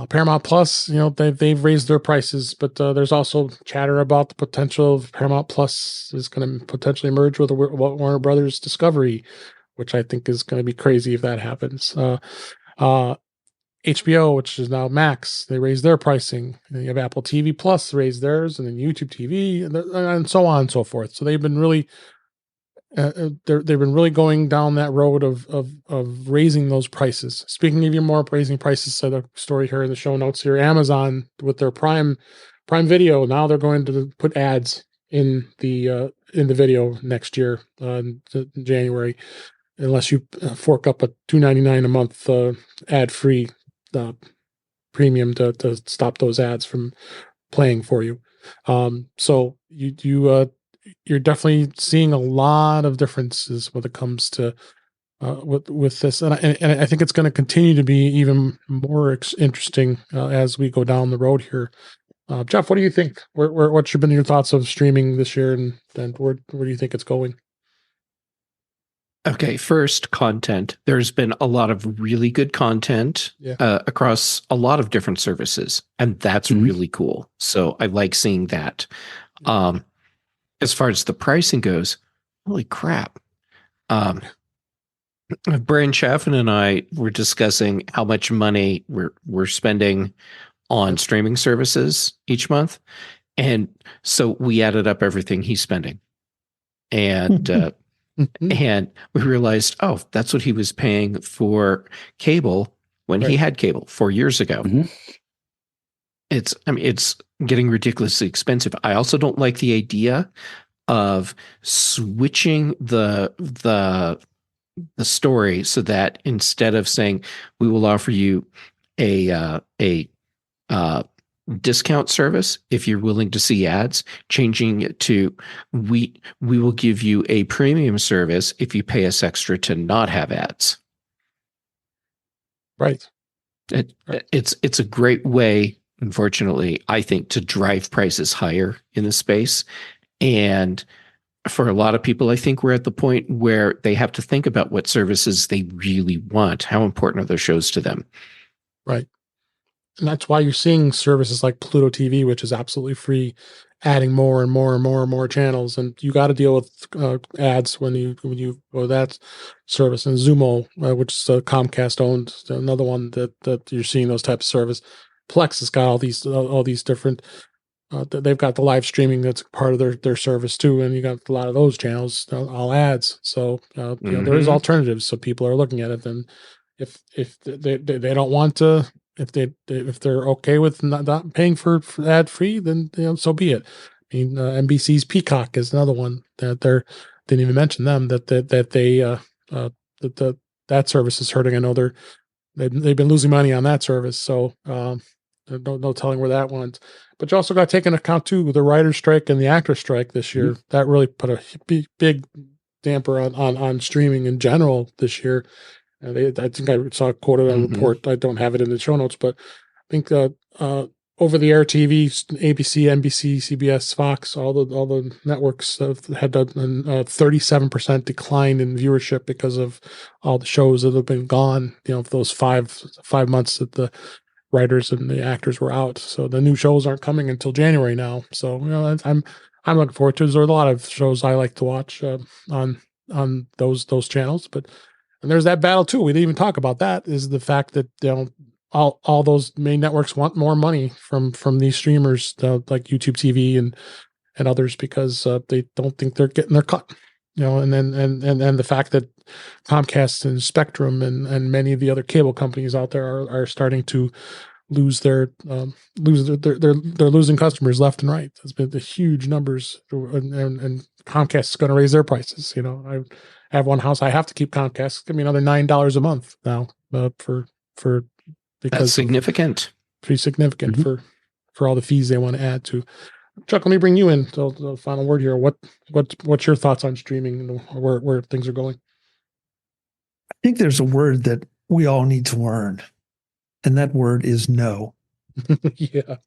Paramount Plus, they've raised their prices, but there's also chatter about the potential of Paramount Plus is going to potentially merge with Warner Brothers Discovery, which I think is going to be crazy if that happens. HBO, which is now Max, they raised their pricing. And you have Apple TV Plus raised theirs, and then YouTube TV, and so on and so forth. So they've been really they've been really going down that road of raising those prices. Speaking of more raising prices, so the story here in the show notes here, Amazon with their Prime Video, now they're going to put ads in the video next year in January, unless you fork up a $2.99 a month ad free premium to stop those ads from playing for you. So you're definitely seeing a lot of differences when it comes to with this, and I think it's going to continue to be even more interesting as we go down the road here. Jeff, what do you think? What's been your thoughts of streaming this year, and where do you think it's going? Okay, first, content. There's been a lot of really good content across a lot of different services, and that's really cool. So I like seeing that. As far as the pricing goes, holy crap. Brian Chaffin and I were discussing how much money we're spending on streaming services each month. And so we added up everything he's spending. And and we realized, that's what he was paying for cable when he had cable 4 years ago. It's getting ridiculously expensive. I also don't like the idea of switching the story so that instead of saying we will offer you a discount service if you're willing to see ads, changing it to we will give you a premium service if you pay us extra to not have ads. Right. It's a great way, unfortunately, I think, to drive prices higher in the space. And for a lot of people, I think we're at the point where they have to think about what services they really want. How important are those shows to them? Right. And that's why you're seeing services like Pluto TV, which is absolutely free, adding more and more and more and more channels. And you got to deal with ads when you go that service. And Zumo, which is Comcast owned, another one that you're seeing those types of service. Plex has got all these different. They've got the live streaming that's part of their service too, and you got a lot of those channels all ads. So there is alternatives. So people are looking at it. Then if they don't want to. If they're okay with not paying for ad free, then so be it. I mean, NBC's Peacock is another one that didn't even mention them that that service is hurting. I know they've been losing money on that service, so no telling where that went. But you also got to take into account too the writer's strike and the actor's strike this year. That really put a big damper on streaming in general this year. I think I saw quoted on a report. I don't have it in the show notes, but I think over-the-air TV, ABC, NBC, CBS, Fox, all the networks have had a 37% decline in viewership because of all the shows that have been gone. For those five months that the writers and the actors were out. So the new shows aren't coming until January now. So I'm looking forward to it. There's a lot of shows I like to watch on those channels, but. And there's that battle too. We didn't even talk about that. Is the fact that all those main networks want more money from these streamers like YouTube TV and others because they don't think they're getting their cut. and the fact that Comcast and Spectrum and many of the other cable companies out there are starting to lose their they're losing customers left and right. There's been the huge numbers, and Comcast is going to raise their prices. I have one house I have to keep Comcast. Give me another $9 a month now for because that's significant. Pretty significant for all the fees they want to add to. Chuck, let me bring you in to the final word here. What's your thoughts on streaming and where things are going? I think there's a word that we all need to learn, and that word is no. Yeah.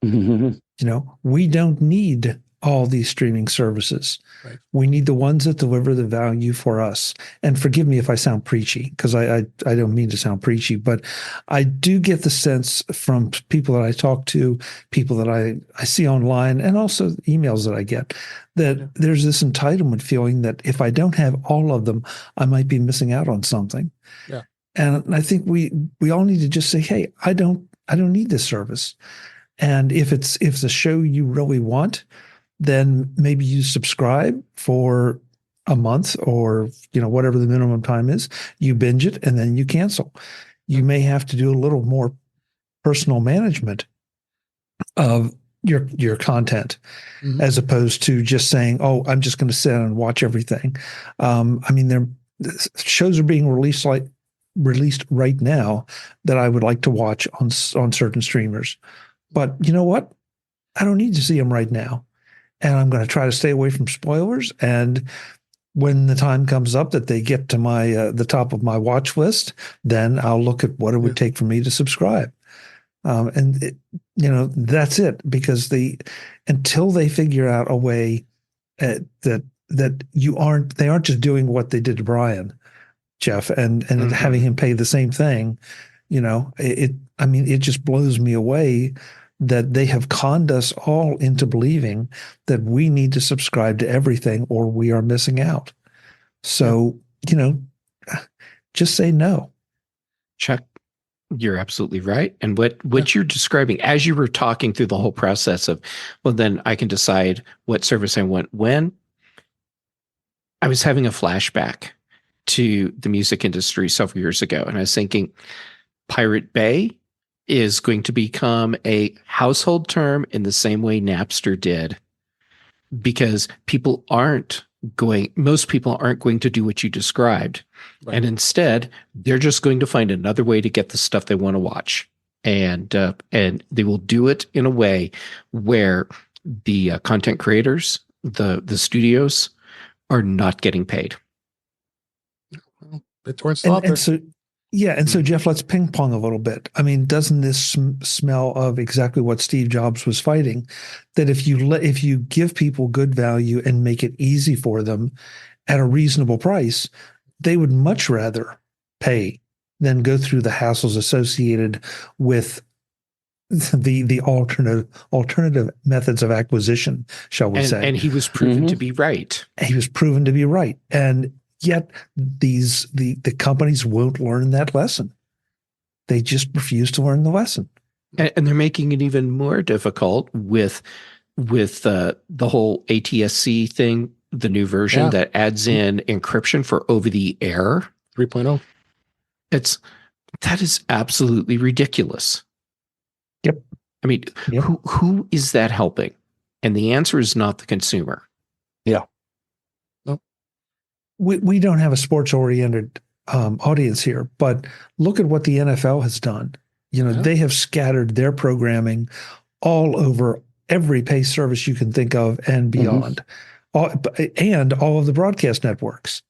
We don't need all these streaming services. Right. We need the ones that deliver the value for us. And forgive me if I sound preachy, because I don't mean to sound preachy, but I do get the sense from people that I talk to, people that I see online, and also emails that I get, that there's this entitlement feeling that if I don't have all of them, I might be missing out on something. Yeah. And I think we all need to just say, hey, I don't need this service. And if it's a show you really want, then maybe you subscribe for a month or whatever the minimum time is. You binge it and then you cancel. You may have to do a little more personal management of your content, as opposed to just saying, "Oh, I'm just going to sit and watch everything." Shows are being released right now that I would like to watch on certain streamers, but you know what? I don't need to see them right now. And I'm going to try to stay away from spoilers. And when the time comes up that they get to my the top of my watch list, then I'll look at what it would take for me to subscribe. That's it. Because until they figure out a way that they aren't just doing what they did to Brian, Jeff, and having him pay the same thing. It just blows me away that they have conned us all into believing that we need to subscribe to everything or we are missing out. So, just say no. Chuck, you're absolutely right. And what you're describing as you were talking through the whole process of, well, then I can decide what service I want when. I was having a flashback to the music industry several years ago. And I was thinking, Pirate Bay is going to become a household term in the same way Napster did, because most people aren't going to do what you described. Right. And instead, they're just going to find another way to get the stuff they want to watch. And they will do it in a way where the content creators, the studios, are not getting paid. Well, it's where it's out there. So Jeff, let's ping pong a little bit. I mean, doesn't this smell of exactly what Steve Jobs was fighting? That if you give people good value and make it easy for them at a reasonable price, they would much rather pay than go through the hassles associated with the alternative methods of acquisition, shall we say? And he was proven to be right. He was proven to be right, and yet the companies won't learn that lesson. They just refuse to learn the lesson. And they're making it even more difficult with the whole ATSC thing, the new version that adds in encryption for over the air 3.0. That is absolutely ridiculous. Yep. I mean, who is that helping? And the answer is not the consumer. Yeah. We don't have a sports-oriented audience here, but look at what the NFL has done. They have scattered their programming all over every pay service you can think of and beyond, and all of the broadcast networks.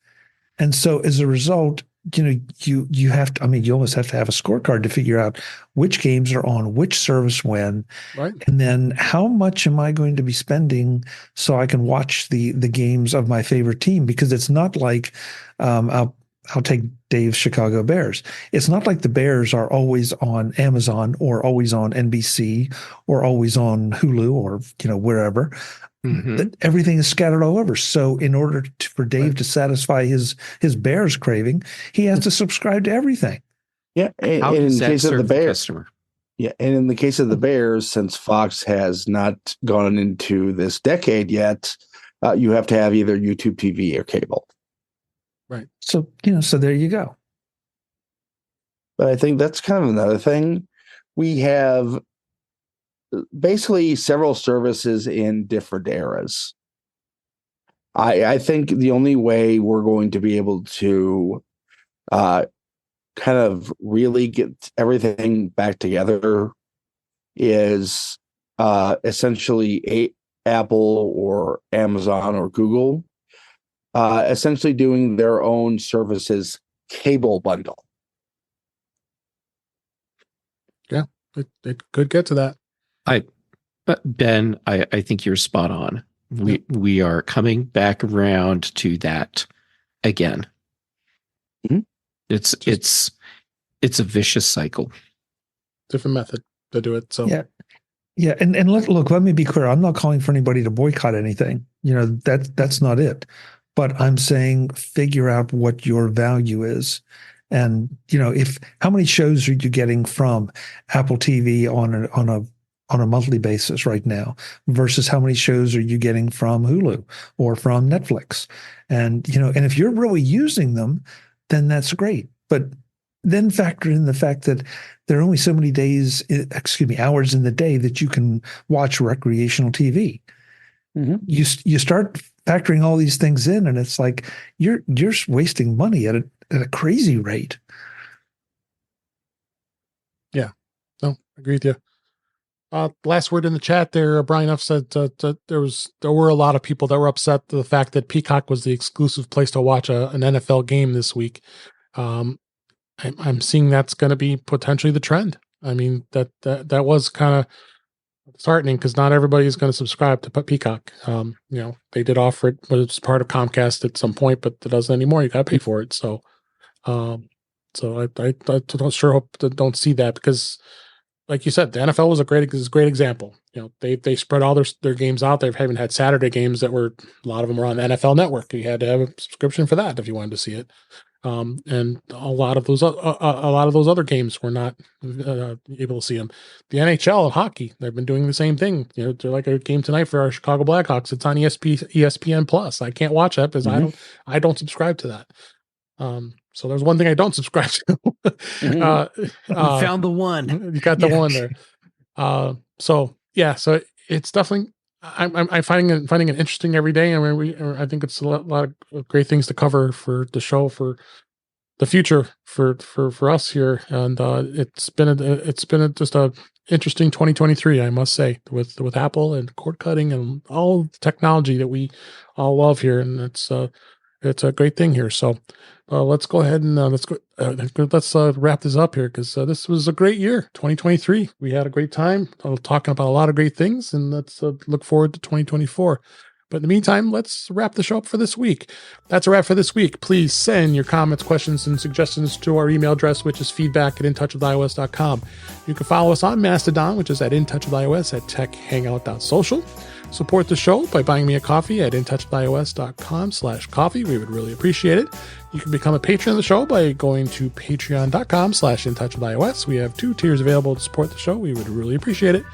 And so as a result, you have to, you almost have to have a scorecard to figure out which games are on which service when, right? And then how much am I going to be spending so I can watch the games of my favorite team? Because it's not like, I'll take Dave's Chicago Bears. It's not like the Bears are always on Amazon or always on NBC or always on Hulu or, wherever. Everything is scattered all over. So in order for Dave to satisfy his Bears craving, he has to subscribe to everything. Yeah. And in the case of the Bears, and in the case of the Bears, since Fox has not gone into this decade yet, you have to have either YouTube TV or cable. Right. So, so there you go. But I think that's kind of another thing. We have basically several services in different eras. I think the only way we're going to be able to kind of really get everything back together is essentially Apple or Amazon or Google essentially doing their own services cable bundle. Yeah, it could get to that. Ben, I think you're spot on. We are coming back around to that again. Mm-hmm. It's a vicious cycle. Different method to do it. So yeah, and let me be clear. I'm not calling for anybody to boycott anything. That's not it. But I'm saying figure out what your value is. And how many shows are you getting from Apple TV on a monthly basis right now versus how many shows are you getting from Hulu or from Netflix? And and if you're really using them, then that's great. But then factor in the fact that there are only so many hours in the day that you can watch recreational TV. Mm-hmm. You start factoring all these things in, and it's like you're wasting money at a crazy rate. Yeah, no, agree with you. Last word in the chat there, Brian F said there were a lot of people that were upset at the fact that Peacock was the exclusive place to watch an NFL game this week. I'm seeing that's going to be potentially the trend. I mean, that was kind of disheartening because not everybody is going to subscribe to Peacock. They did offer it, but it's part of Comcast at some point, but it doesn't anymore. You got to pay for it. So, I sure hope to don't see that because, like you said, the NFL was a great example. They spread all their games out. They haven't had Saturday games a lot of them were on the NFL Network. You had to have a subscription for that if you wanted to see it. And a lot of those other games were not able to see them. The NHL and hockey, they've been doing the same thing. They're like a game tonight for our Chicago Blackhawks. It's on ESPN Plus. I can't watch that because I don't subscribe to that. So there's one thing I don't subscribe to. You found the one. You got the one there. So it's definitely. I'm finding it interesting every day. I mean, I think it's a lot of great things to cover for the show for the future for us here, and it's been just a interesting 2023, I must say, with Apple and cord cutting and all the technology that we all love here, and it's a great thing here. So let's go ahead and let's wrap this up here because this was a great year, 2023. We had a great time talking about a lot of great things, and let's look forward to 2024. But in the meantime, let's wrap the show up for this week. That's a wrap for this week. Please send your comments, questions, and suggestions to our email address, which is feedback@intouchwithios.com. You can follow us on Mastadon, which is at intouchwithios at techhangout.social. Support the show by buying me a coffee at intouchwithios.com/coffee. We would really appreciate it. You can become a patron of the show by going to patreon.com/intouchwithios. We have 2 tiers available to support the show. We would really appreciate it.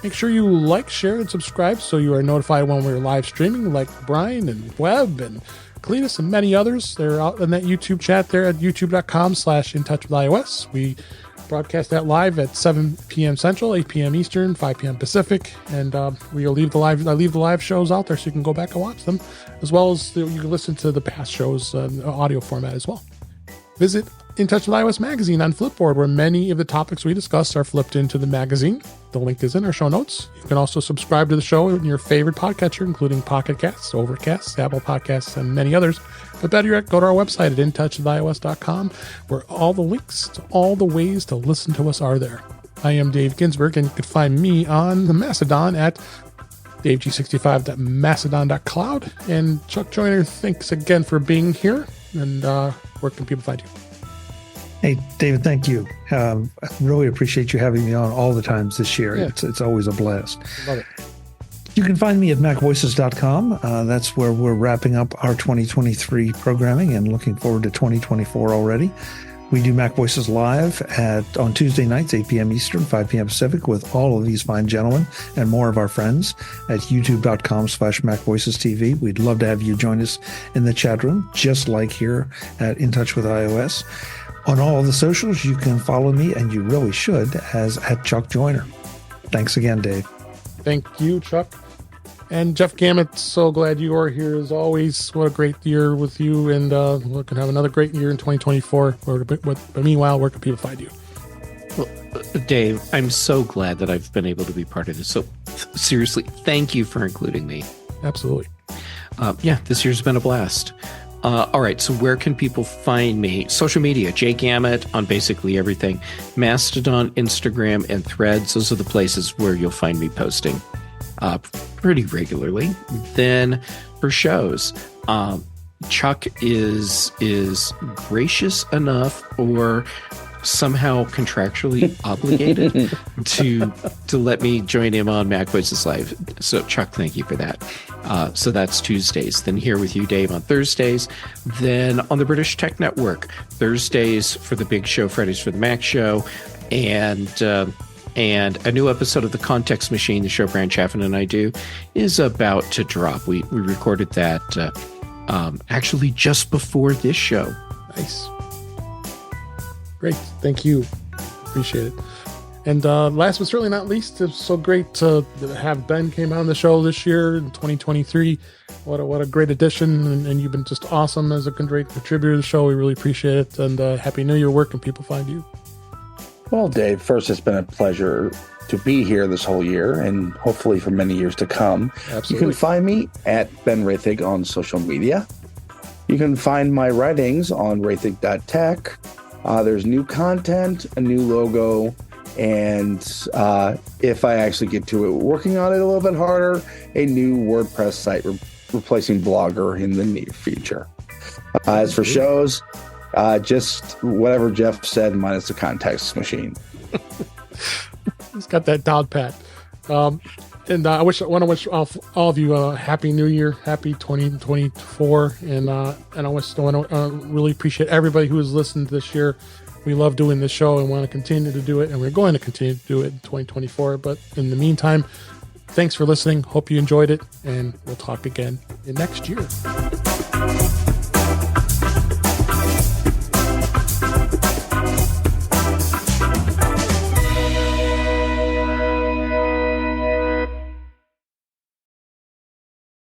Make sure you like, share, and subscribe so you are notified when we're live streaming, like Brian and Webb and Cletus and many others. They're out in that YouTube chat there at youtube.com/intouchwithios. We broadcast that live at 7 p.m. Central, 8 p.m. Eastern, 5 p.m. Pacific, and we'll leave the live shows out there so you can go back and watch them, as well as you can listen to the past shows in audio format as well. Visit In Touch with iOS magazine on Flipboard, where many of the topics we discuss are flipped into the magazine. The link is in our show notes. You can also subscribe to the show in your favorite podcatcher, including Pocket Casts, Overcast, Apple Podcasts, and many others. But better yet, go to our website at intouchwithios.com, where all the links to all the ways to listen to us are there. I am Dave Ginsburg, and you can find me on the Mastadon at daveg65.mastodon.cloud. And Chuck Joyner, thanks again for being here. And where can people find you? Hey, David, thank you. I really appreciate you having me on all the times this year. Yeah. It's always a blast. Love it. You can find me at macvoices.com. That's where we're wrapping up our 2023 programming and looking forward to 2024 already. We do Mac Voices live on Tuesday nights, 8 p.m. Eastern, 5 p.m. Pacific, with all of these fine gentlemen and more of our friends at youtube.com/Mac Voices TV. We'd love to have you join us in the chat room, just like here at In Touch with iOS. On all of the socials, you can follow me, and you really should, as at Chuck Joyner. Thanks again, Dave. Thank you, Chuck. And Jeff Gamet, so glad you are here as always. What a great year with you, and we're going to have another great year in 2024. But meanwhile, where can people find you? Well, Dave, I'm so glad that I've been able to be part of this. So seriously, thank you for including me. Absolutely. This year's been a blast. All right, so where can people find me? Social media, Jay Gamet on basically everything. Mastadon, Instagram, and Threads. Those are the places where you'll find me posting pretty regularly. Then for shows, Chuck is gracious enough or somehow contractually obligated to let me join him on Mac Voices Live. So Chuck, thank you for that. So that's Tuesdays. Then here with you, Dave, on Thursdays. Then on the British Tech Network, Thursdays for the big show, Fridays for the Mac show, and a new episode of The Context Machine, the show Brand Chaffin and I do, is about to drop. We recorded that actually just before this show. Nice. Great. Thank you. Appreciate it. And last but certainly not least, it's so great to have Ben came on the show this year in 2023. What a great addition. And you've been just awesome as a great contributor to the show. We really appreciate it. And Happy New Year. Where can people find you? Well, Dave, first, it's been a pleasure to be here this whole year and hopefully for many years to come. Absolutely. You can find me at Ben Roethig on social media. You can find my writings on roethig.tech. There's new content, a new logo, and if I actually get to it, working on it a little bit harder, a new WordPress site replacing Blogger in the near future. As for shows, just whatever Jeff said minus the context machine. He's got that down pat. And I want to wish all of you a happy New Year, happy 2024, and I want to really appreciate everybody who has listened this year. We love doing this show and want to continue to do it, and we're going to continue to do it in 2024. But in the meantime, thanks for listening. Hope you enjoyed it, and we'll talk again in next year.